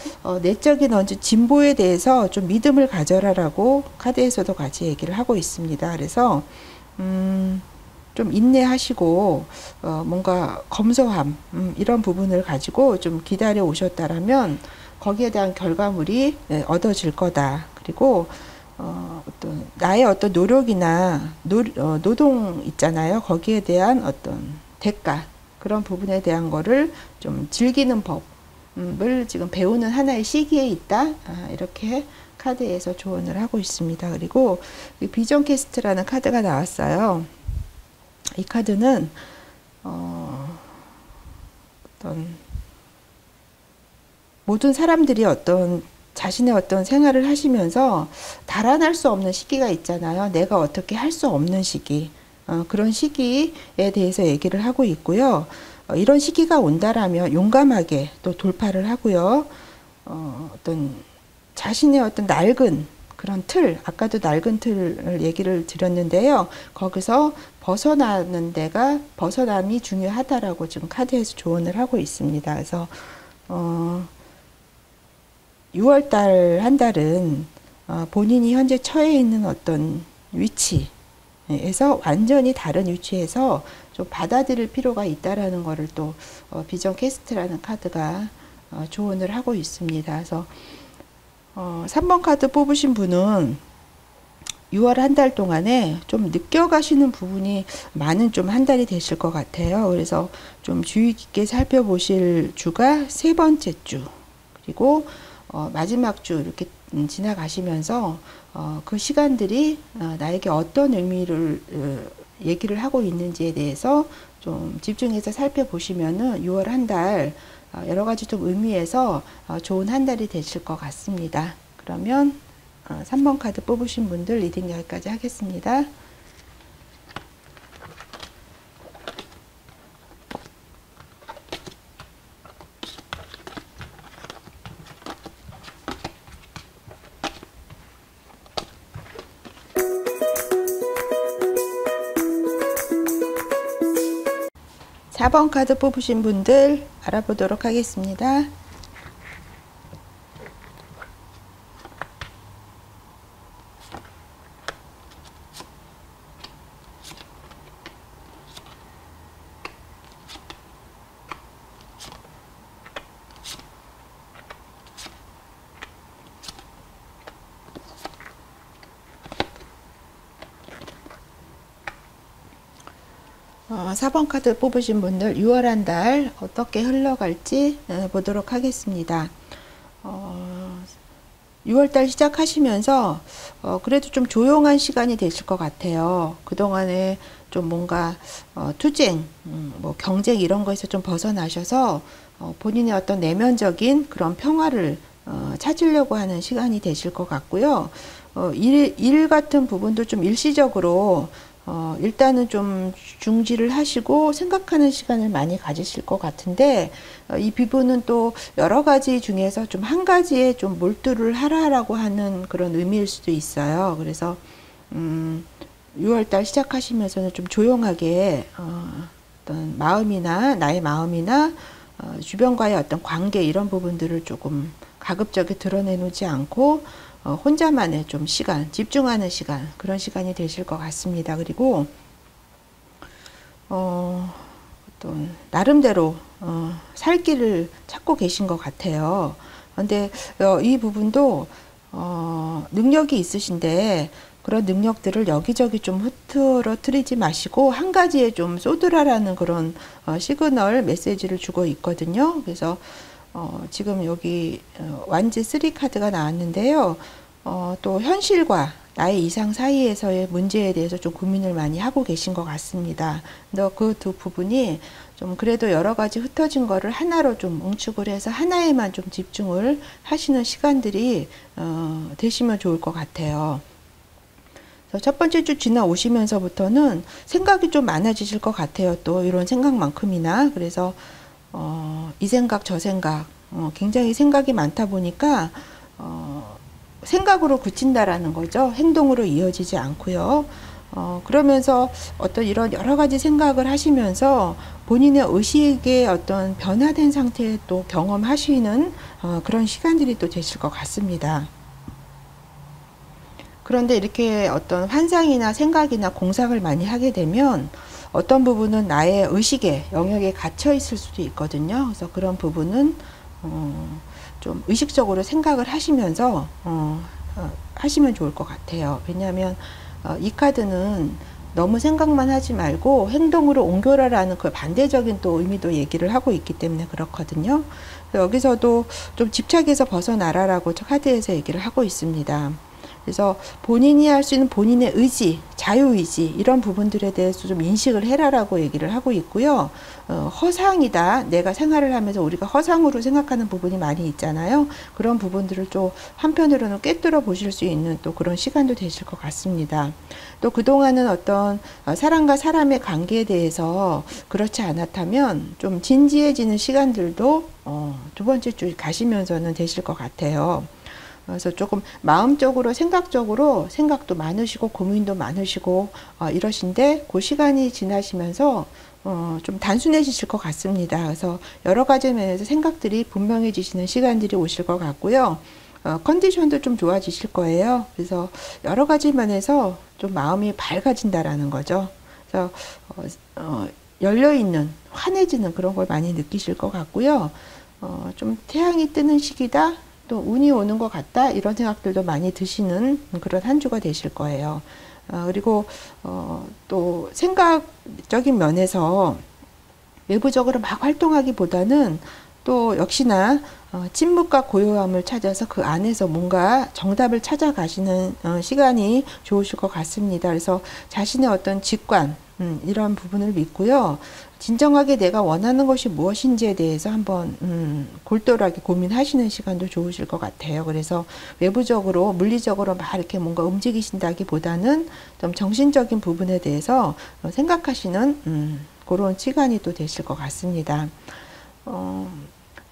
내적인 언제 진보에 대해서 좀 믿음을 가져라라고 카드에서도 같이 얘기를 하고 있습니다. 그래서 좀 인내하시고 뭔가 검소함 이런 부분을 가지고 좀 기다려 오셨다라면 거기에 대한 결과물이 얻어질 거다. 그리고 어떤 나의 어떤 노력이나 노동 있잖아요. 거기에 대한 어떤 대가 그런 부분에 대한 거를 좀 즐기는 법을 지금 배우는 하나의 시기에 있다. 이렇게 카드에서 조언을 하고 있습니다. 그리고 비전 퀘스트라는 카드가 나왔어요. 이 카드는 어떤 모든 사람들이 어떤 자신의 어떤 생활을 하시면서 달아날 수 없는 시기가 있잖아요. 내가 어떻게 할 수 없는 시기. 그런 시기에 대해서 얘기를 하고 있고요. 이런 시기가 온다라면 용감하게 또 돌파를 하고요. 어떤 자신의 어떤 낡은 그런 틀, 아까도 낡은 틀을 얘기를 드렸는데요. 거기서 벗어남이 중요하다라고 지금 카드에서 조언을 하고 있습니다. 그래서 6월달 한 달은 본인이 현재 처해 있는 어떤 위치에서 완전히 다른 위치에서 좀 받아들일 필요가 있다라는 거를 또 비전 퀘스트라는 카드가 조언을 하고 있습니다. 그래서 3번 카드 뽑으신 분은 6월 한 달 동안에 좀 느껴가시는 부분이 많은 좀 한 달이 되실 것 같아요. 그래서 좀 주의 깊게 살펴보실 주가 3번째 주, 그리고 마지막 주 이렇게 지나가시면서 그 시간들이 나에게 어떤 의미를 얘기를 하고 있는지에 대해서 좀 집중해서 살펴보시면은 6월 한 달 여러 가지 좀 의미에서 좋은 한 달이 되실 것 같습니다. 그러면 3번 카드 뽑으신 분들 리딩 여기까지 하겠습니다. 사 번 카드 뽑으신 분들 알아보도록 하겠습니다. 어, 4번 카드 뽑으신 분들 6월 한 달 어떻게 흘러갈지 보도록 하겠습니다. 6월 달 시작하시면서 그래도 좀 조용한 시간이 되실 것 같아요. 그동안에 좀 뭔가 투쟁, 뭐 경쟁 이런 거에서 좀 벗어나셔서 본인의 어떤 내면적인 그런 평화를 찾으려고 하는 시간이 되실 것 같고요. 일 같은 부분도 좀 일시적으로 일단은 좀 중지를 하시고 생각하는 시간을 많이 가지실 것 같은데 이 부분은 또 여러 가지 중에서 좀 한 가지에 좀 몰두를 하라라고 하는 그런 의미일 수도 있어요. 그래서 6월달 시작하시면서는 좀 조용하게 어떤 마음이나 나의 마음이나 주변과의 어떤 관계 이런 부분들을 조금 가급적이 드러내놓지 않고 혼자만의 좀 시간, 집중하는 시간, 그런 시간이 되실 것 같습니다. 그리고 어떤 나름대로 살 길을 찾고 계신 것 같아요. 근데 이 부분도 능력이 있으신데 그런 능력들을 여기저기 좀 흐트러뜨리지 마시고 한 가지에 좀 쏟으라라는 그런 시그널 메시지를 주고 있거든요. 그래서 지금 여기 완지 3 카드가 나왔는데요. 또 현실과 나의 이상 사이에서의 문제에 대해서 좀 고민을 많이 하고 계신 것 같습니다. 근데 그 두 부분이 좀 그래도 여러 가지 흩어진 거를 하나로 좀 응축을 해서 하나에만 좀 집중을 하시는 시간들이 되시면 좋을 것 같아요. 첫 번째 주 지나오시면서부터는 생각이 좀 많아지실 것 같아요. 또 이런 생각만큼이나. 그래서 이 생각 저 생각 굉장히 생각이 많다 보니까 생각으로 그친다라는 거죠. 행동으로 이어지지 않고요. 그러면서 어떤 이런 여러 가지 생각을 하시면서 본인의 의식의 어떤 변화된 상태에 또 경험하시는 그런 시간들이 또 되실 것 같습니다. 그런데 이렇게 어떤 환상이나 생각이나 공상을 많이 하게 되면 어떤 부분은 나의 의식의 영역에 갇혀 있을 수도 있거든요. 그래서 그런 부분은 좀 의식적으로 생각을 하시면서 하시면 좋을 것 같아요. 왜냐하면 이 카드는 너무 생각만 하지 말고 행동으로 옮겨라라는 그 반대적인 또 의미도 얘기를 하고 있기 때문에 그렇거든요. 여기서도 좀 집착에서 벗어나라라고 카드에서 얘기를 하고 있습니다. 그래서 본인이 할 수 있는 본인의 의지, 자유의지 이런 부분들에 대해서 좀 인식을 해라라고 얘기를 하고 있고요. 허상이다. 내가 생활을 하면서 우리가 허상으로 생각하는 부분이 많이 있잖아요. 그런 부분들을 좀 한편으로는 꿰뚫어 보실 수 있는 또 그런 시간도 되실 것 같습니다. 또 그동안은 어떤 사람과 사람의 관계에 대해서 그렇지 않았다면 좀 진지해지는 시간들도 두 번째 주 가시면서는 되실 것 같아요. 그래서 조금 마음적으로 생각적으로 생각도 많으시고 고민도 많으시고 이러신데 그 시간이 지나시면서 좀 단순해지실 것 같습니다. 그래서 여러 가지 면에서 생각들이 분명해지시는 시간들이 오실 것 같고요. 컨디션도 좀 좋아지실 거예요. 그래서 여러 가지 면에서 좀 마음이 밝아진다라는 거죠. 그래서 열려있는 환해지는 그런 걸 많이 느끼실 것 같고요. 좀 태양이 뜨는 시기다. 또 운이 오는 것 같다 이런 생각들도 많이 드시는 그런 한 주가 되실 거예요. 그리고 또 생각적인 면에서 외부적으로 막 활동하기보다는 또 역시나 침묵과 고요함을 찾아서 그 안에서 뭔가 정답을 찾아가시는 시간이 좋으실 것 같습니다. 그래서 자신의 어떤 직관, 이런 부분을 믿고요. 진정하게 내가 원하는 것이 무엇인지에 대해서 한번 골똘하게 고민하시는 시간도 좋으실 것 같아요. 그래서 외부적으로 물리적으로 막 이렇게 뭔가 움직이신다기보다는 좀 정신적인 부분에 대해서 생각하시는 그런 시간이 또 되실 것 같습니다.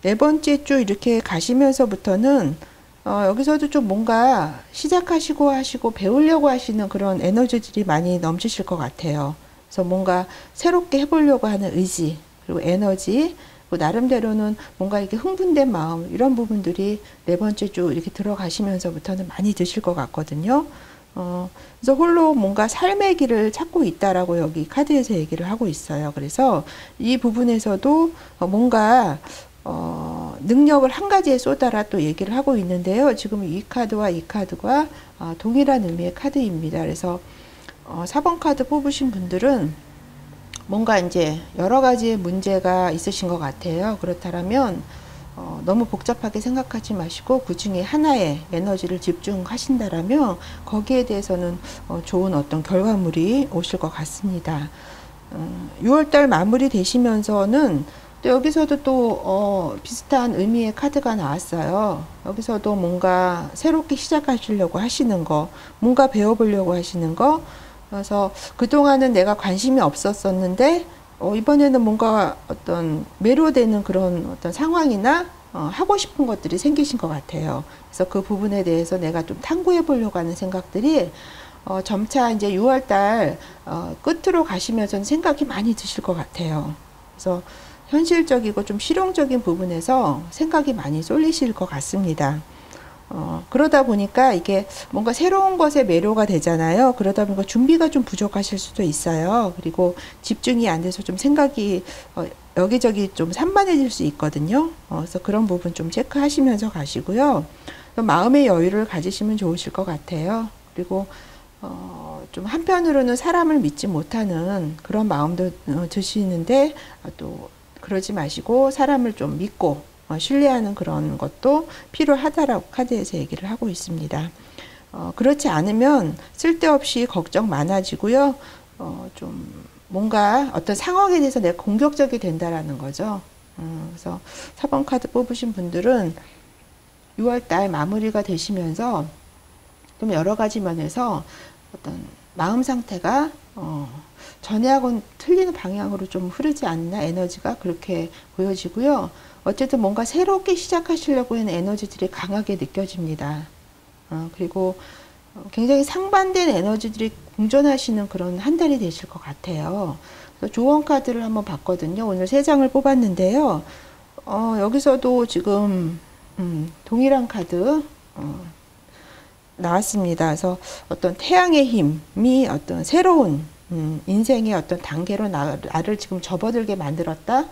네 번째 주 이렇게 가시면서부터는 여기서도 좀 뭔가 시작하시고 하시고 배우려고 하시는 그런 에너지들이 많이 넘치실 것 같아요. 그래서 뭔가 새롭게 해보려고 하는 의지, 그리고 에너지, 그리고 나름대로는 뭔가 이렇게 흥분된 마음, 이런 부분들이 네 번째 주 이렇게 들어가시면서부터는 많이 드실 것 같거든요. 그래서 홀로 뭔가 삶의 길을 찾고 있다라고 여기 카드에서 얘기를 하고 있어요. 그래서 이 부분에서도 뭔가 능력을 한 가지에 쏟아라 또 얘기를 하고 있는데요. 지금 이 카드와 이 카드가 동일한 의미의 카드입니다. 그래서 4번 카드 뽑으신 분들은 뭔가 이제 여러 가지의 문제가 있으신 것 같아요. 그렇다면 너무 복잡하게 생각하지 마시고 그 중에 하나에 에너지를 집중하신다라면 거기에 대해서는 좋은 어떤 결과물이 오실 것 같습니다. 6월달 마무리 되시면서는 또 여기서도 또 비슷한 의미의 카드가 나왔어요. 여기서도 뭔가 새롭게 시작하시려고 하시는 거, 뭔가 배워보려고 하시는 거. 그래서 그동안은 내가 관심이 없었었는데 이번에는 뭔가 어떤 매료되는 그런 어떤 상황이나 하고 싶은 것들이 생기신 것 같아요. 그래서 그 부분에 대해서 내가 좀 탐구해 보려고 하는 생각들이 점차 이제 6월달 끝으로 가시면서는 생각이 많이 드실 것 같아요. 그래서 현실적이고 좀 실용적인 부분에서 생각이 많이 쏠리실 것 같습니다. 그러다 보니까 이게 뭔가 새로운 것에 매료가 되잖아요. 그러다 보니까 준비가 좀 부족하실 수도 있어요. 그리고 집중이 안 돼서 좀 생각이 여기저기 좀 산만해질 수 있거든요. 그래서 그런 부분 좀 체크하시면서 가시고요. 마음의 여유를 가지시면 좋으실 것 같아요. 그리고 좀 한편으로는 사람을 믿지 못하는 그런 마음도 드시는데 또 그러지 마시고 사람을 좀 믿고 신뢰하는 그런 것도 필요하다라고 카드에서 얘기를 하고 있습니다. 그렇지 않으면 쓸데없이 걱정 많아지고요. 좀 뭔가 어떤 상황에 대해서 내가 공격적이 된다라는 거죠. 그래서 4번 카드 뽑으신 분들은 6월달 마무리가 되시면서 좀 여러 가지 면에서 어떤 마음 상태가 전에하고는 틀리는 방향으로 좀 흐르지 않나 에너지가 그렇게 보여지고요. 어쨌든 뭔가 새롭게 시작하시려고 하는 에너지들이 강하게 느껴집니다. 그리고 굉장히 상반된 에너지들이 공존하시는 그런 한 달이 되실 것 같아요. 그래서 조언 카드를 한번 봤거든요. 오늘 3장을 뽑았는데요. 여기서도 지금 동일한 카드 나왔습니다. 그래서 어떤 태양의 힘이 어떤 새로운 인생의 어떤 단계로 나를 지금 접어들게 만들었다.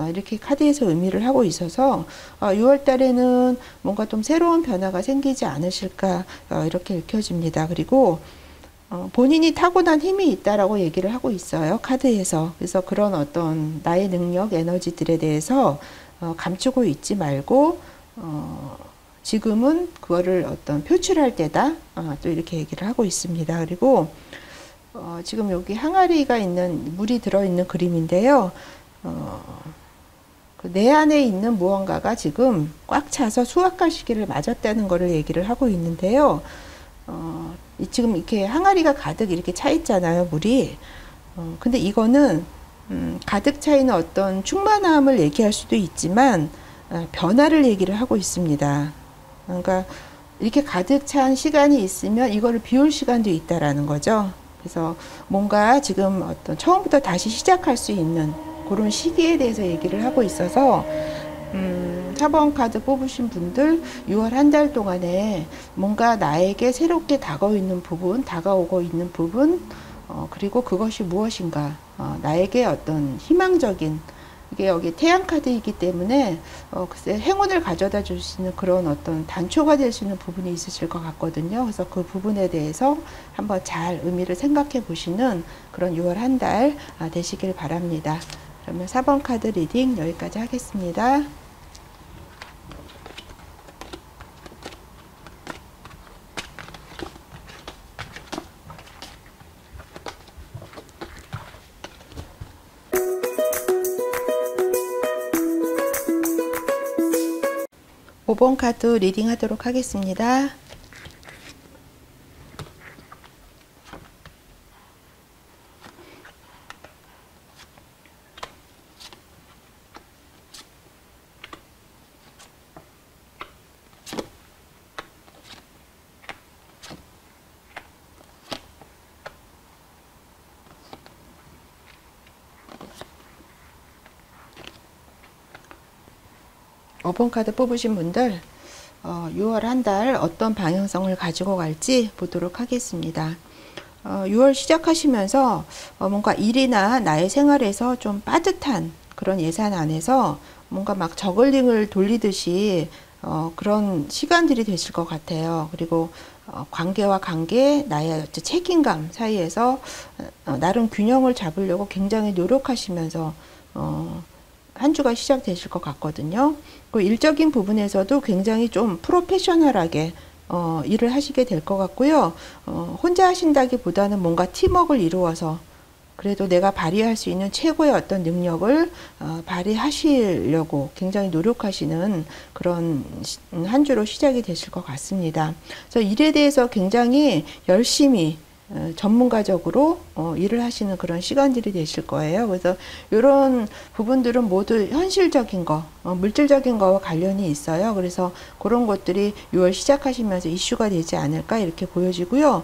이렇게 카드에서 의미를 하고 있어서 6월 달에는 뭔가 좀 새로운 변화가 생기지 않으실까 이렇게 읽혀집니다. 그리고 본인이 타고난 힘이 있다라고 얘기를 하고 있어요. 카드에서. 그래서 그런 어떤 나의 능력, 에너지들에 대해서 감추고 있지 말고 지금은 그거를 어떤 표출할 때다. 또 이렇게 얘기를 하고 있습니다. 그리고 지금 여기 항아리가 있는 물이 들어있는 그림인데요. 내 안에 있는 무언가가 지금 꽉 차서 수확할 시기를 맞았다는 것을 얘기를 하고 있는데요. 지금 이렇게 항아리가 가득 이렇게 차 있잖아요, 물이. 근데 이거는 가득 차 있는 어떤 충만함을 얘기할 수도 있지만 변화를 얘기를 하고 있습니다. 그러니까 이렇게 가득 찬 시간이 있으면 이거를 비울 시간도 있다라는 거죠. 그래서 뭔가 지금 어떤 처음부터 다시 시작할 수 있는 그런 시기에 대해서 얘기를 하고 있어서 4번 카드 뽑으신 분들 6월 한 달 동안에 뭔가 나에게 새롭게 다가오고 있는 부분 그리고 그것이 무엇인가 나에게 어떤 희망적인 이게 여기 태양 카드이기 때문에 글쎄 행운을 가져다 줄 수 있는 그런 어떤 단초가 될 수 있는 부분이 있으실 것 같거든요. 그래서 그 부분에 대해서 한번 잘 의미를 생각해 보시는 그런 6월 한 달 되시길 바랍니다. 그러면 4번 카드 리딩 여기까지 하겠습니다. 5번 카드 리딩 하도록 하겠습니다. 5번 카드 뽑으신 분들 6월 한 달 어떤 방향성을 가지고 갈지 보도록 하겠습니다. 6월 시작하시면서 뭔가 일이나 나의 생활에서 좀 빠듯한 그런 예산 안에서 뭔가 막 저글링을 돌리듯이 그런 시간들이 되실 것 같아요. 그리고 관계와 관계, 나의 책임감 사이에서 나름 균형을 잡으려고 굉장히 노력하시면서 한 주가 시작되실 것 같거든요. 그 일적인 부분에서도 굉장히 좀 프로페셔널하게 일을 하시게 될 것 같고요. 혼자 하신다기보다는 뭔가 팀워크를 이루어서 그래도 내가 발휘할 수 있는 최고의 어떤 능력을 발휘하시려고 굉장히 노력하시는 그런 한 주로 시작이 되실 것 같습니다. 그래서 일에 대해서 굉장히 열심히 전문가적으로 일을 하시는 그런 시간들이 되실 거예요. 그래서 이런 부분들은 모두 현실적인 거, 물질적인 거와 관련이 있어요. 그래서 그런 것들이 6월 시작하시면서 이슈가 되지 않을까 이렇게 보여지고요.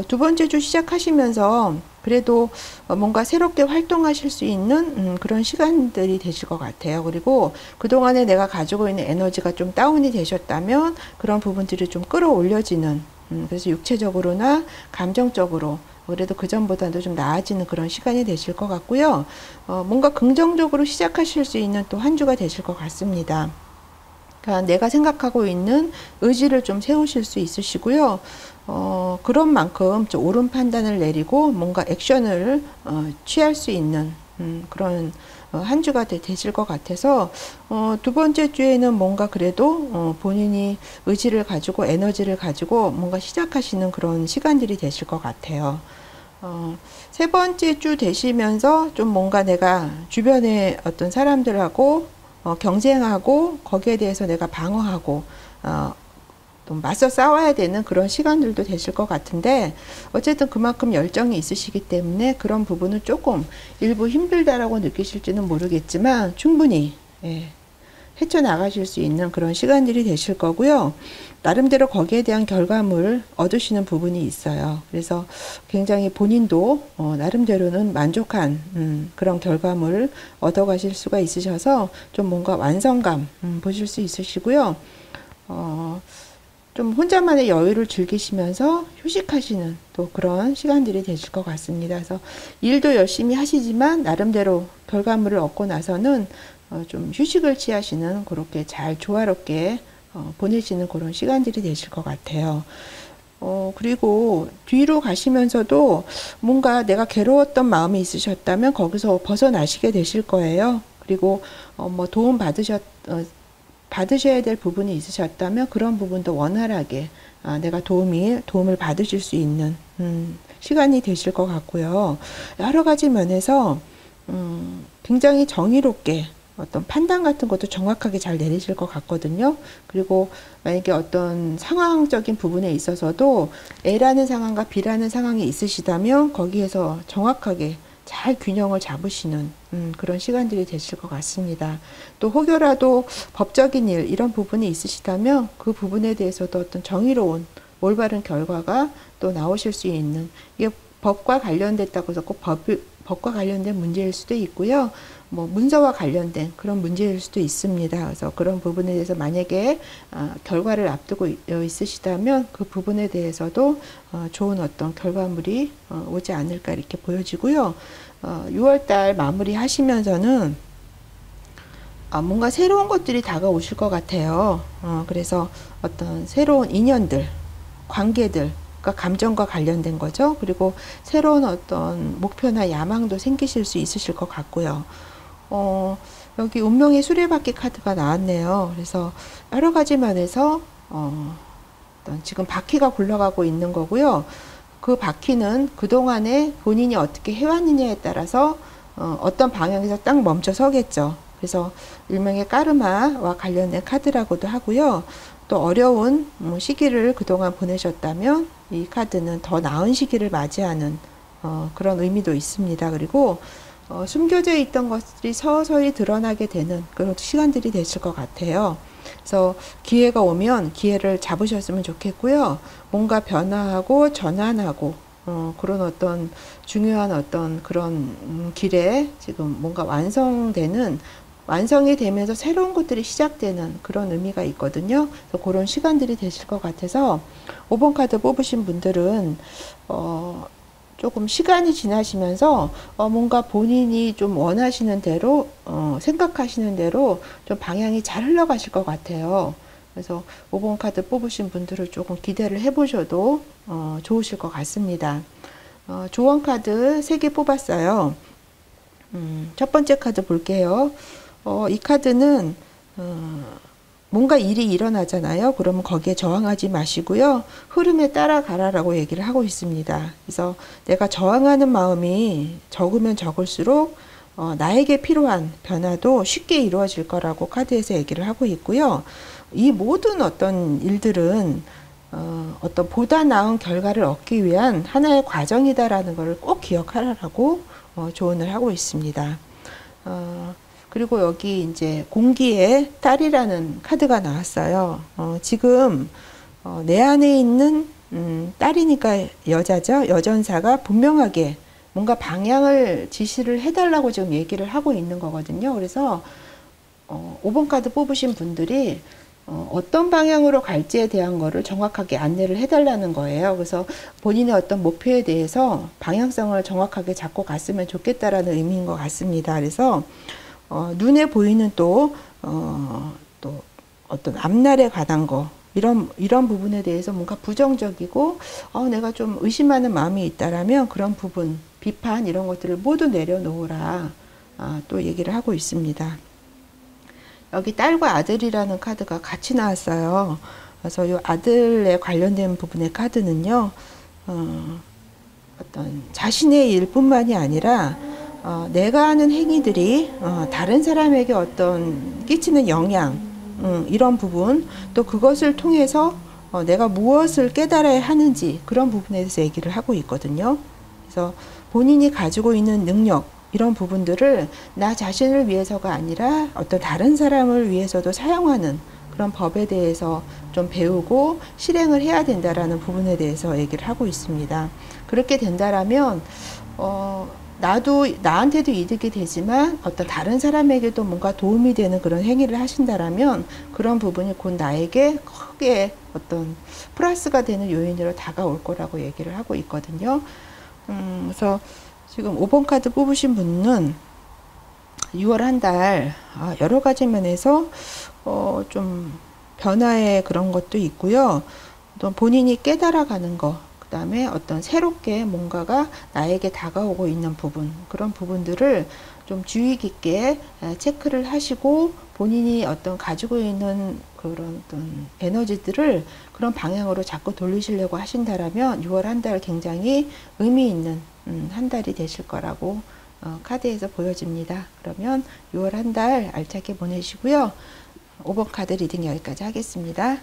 두 번째 주 시작하시면서 그래도 뭔가 새롭게 활동하실 수 있는 그런 시간들이 되실 것 같아요. 그리고 그동안에 내가 가지고 있는 에너지가 좀 다운이 되셨다면 그런 부분들이 좀 끌어올려지는 그래서 육체적으로나 감정적으로 그래도 그전보다도 좀 나아지는 그런 시간이 되실 것 같고요. 뭔가 긍정적으로 시작하실 수 있는 또 한 주가 되실 것 같습니다. 그러니까 내가 생각하고 있는 의지를 좀 세우실 수 있으시고요. 그런 만큼 좀 옳은 판단을 내리고 뭔가 액션을 취할 수 있는 그런 한 주가 되실 것 같아서 두 번째 주에는 뭔가 그래도 본인이 의지를 가지고 에너지를 가지고 뭔가 시작하시는 그런 시간들이 되실 것 같아요. 세 번째 주 되시면서 좀 뭔가 내가 주변에 어떤 사람들하고 경쟁하고 거기에 대해서 내가 방어하고 또 맞서 싸워야 되는 그런 시간들도 되실 것 같은데 어쨌든 그만큼 열정이 있으시기 때문에 그런 부분은 조금 일부 힘들다라고 느끼실지는 모르겠지만 충분히 헤쳐나가실 수 있는 그런 시간들이 되실 거고요. 나름대로 거기에 대한 결과물 얻으시는 부분이 있어요. 그래서 굉장히 본인도 나름대로는 만족한 그런 결과물 얻어가실 수가 있으셔서 좀 뭔가 완성감 보실 수 있으시고요. 좀 혼자만의 여유를 즐기시면서 휴식하시는 또 그런 시간들이 되실 것 같습니다. 그래서 일도 열심히 하시지만 나름대로 결과물을 얻고 나서는 좀 휴식을 취하시는 그렇게 잘 조화롭게 보내시는 그런 시간들이 되실 것 같아요. 그리고 뒤로 가시면서도 뭔가 내가 괴로웠던 마음이 있으셨다면 거기서 벗어나시게 되실 거예요. 그리고 뭐 도움 받으셔야 될 부분이 있으셨다면 그런 부분도 원활하게 내가 도움을 받으실 수 있는 시간이 되실 것 같고요. 여러 가지 면에서 굉장히 정의롭게 어떤 판단 같은 것도 정확하게 잘 내리실 것 같거든요. 그리고 만약에 어떤 상황적인 부분에 있어서도 A라는 상황과 B라는 상황이 있으시다면 거기에서 정확하게 잘 균형을 잡으시는 그런 시간들이 되실 것 같습니다. 또 혹여라도 법적인 일 이런 부분이 있으시다면 그 부분에 대해서도 어떤 정의로운 올바른 결과가 또 나오실 수 있는 이게 법과 관련됐다고 해서 꼭 법과 관련된 문제일 수도 있고요. 뭐 문서와 관련된 그런 문제일 수도 있습니다. 그래서 그런 부분에 대해서 만약에 결과를 앞두고 있으시다면 그 부분에 대해서도 좋은 어떤 결과물이 오지 않을까 이렇게 보여지고요. 6월달 마무리 하시면서는 뭔가 새로운 것들이 다가오실 것 같아요. 그래서 어떤 새로운 인연들, 관계들, 그러니까 감정과 관련된 거죠. 그리고 새로운 어떤 목표나 야망도 생기실 수 있으실 것 같고요. 여기 운명의 수레바퀴 카드가 나왔네요. 그래서 여러 가지 면에서 어떤 지금 바퀴가 굴러가고 있는 거고요. 그 바퀴는 그동안에 본인이 어떻게 해왔느냐에 따라서 어떤 방향에서 딱 멈춰 서겠죠. 그래서 일명의 까르마와 관련된 카드라고도 하고요. 또 어려운 시기를 그동안 보내셨다면 이 카드는 더 나은 시기를 맞이하는 그런 의미도 있습니다. 그리고 숨겨져 있던 것들이 서서히 드러나게 되는 그런 시간들이 되실 것 같아요. 그래서 기회가 오면 기회를 잡으셨으면 좋겠고요. 뭔가 변화하고 전환하고 그런 어떤 중요한 어떤 그런 길에 지금 뭔가 완성이 되면서 새로운 것들이 시작되는 그런 의미가 있거든요. 그래서 그런 시간들이 되실 것 같아서 5번 카드 뽑으신 분들은 조금 시간이 지나시면서 뭔가 본인이 좀 원하시는 대로 생각하시는 대로 좀 방향이 잘 흘러가실 것 같아요. 그래서 5번 카드 뽑으신 분들을 조금 기대를 해보셔도 좋으실 것 같습니다. 조언 카드 3개 뽑았어요. 첫 번째 카드 볼게요. 이 카드는 뭔가 일이 일어나잖아요. 그러면 거기에 저항하지 마시고요. 흐름에 따라가라라고 얘기를 하고 있습니다. 그래서 내가 저항하는 마음이 적으면 적을수록 나에게 필요한 변화도 쉽게 이루어질 거라고 카드에서 얘기를 하고 있고요. 이 모든 어떤 일들은 어떤 보다 나은 결과를 얻기 위한 하나의 과정이다라는 것을 꼭 기억하라고 조언을 하고 있습니다. 그리고 여기 이제 공기의 딸이라는 카드가 나왔어요. 지금 내 안에 있는 딸이니까 여자죠. 여전사가 분명하게 뭔가 방향을 지시를 해달라고 지금 얘기를 하고 있는 거거든요. 그래서 5번 카드 뽑으신 분들이 어떤 방향으로 갈지에 대한 거를 정확하게 안내를 해달라는 거예요. 그래서 본인의 어떤 목표에 대해서 방향성을 정확하게 잡고 갔으면 좋겠다라는 의미인 것 같습니다. 그래서 눈에 보이는 또 어떤 앞날에 관한 거 이런 부분에 대해서 뭔가 부정적이고 내가 좀 의심하는 마음이 있다라면 그런 부분 비판 이런 것들을 모두 내려놓으라 또 얘기를 하고 있습니다. 여기 딸과 아들이라는 카드가 같이 나왔어요. 그래서 이 아들에 관련된 부분의 카드는요, 어떤 자신의 일뿐만이 아니라 내가 하는 행위들이 다른 사람에게 어떤 끼치는 영향, 이런 부분, 또 그것을 통해서 내가 무엇을 깨달아야 하는지 그런 부분에 대해서 얘기를 하고 있거든요. 그래서 본인이 가지고 있는 능력, 이런 부분들을 나 자신을 위해서가 아니라 어떤 다른 사람을 위해서도 사용하는 그런 법에 대해서 좀 배우고 실행을 해야 된다라는 부분에 대해서 얘기를 하고 있습니다. 그렇게 된다라면 나한테도 이득이 되지만 어떤 다른 사람에게도 뭔가 도움이 되는 그런 행위를 하신다라면 그런 부분이 곧 나에게 크게 어떤 플러스가 되는 요인으로 다가올 거라고 얘기를 하고 있거든요. 그래서 지금 5번 카드 뽑으신 분은 6월 한 달 여러 가지 면에서 좀 변화의 그런 것도 있고요. 또 본인이 깨달아가는 거, 그 다음에 어떤 새롭게 뭔가가 나에게 다가오고 있는 부분, 그런 부분들을 좀 주의 깊게 체크를 하시고 본인이 어떤 가지고 있는 그런 어떤 에너지들을 그런 방향으로 자꾸 돌리시려고 하신다라면 6월 한 달 굉장히 의미 있는 한 달이 되실 거라고 카드에서 보여집니다. 그러면 6월 한 달 알차게 보내시고요. 5번 카드 리딩 여기까지 하겠습니다.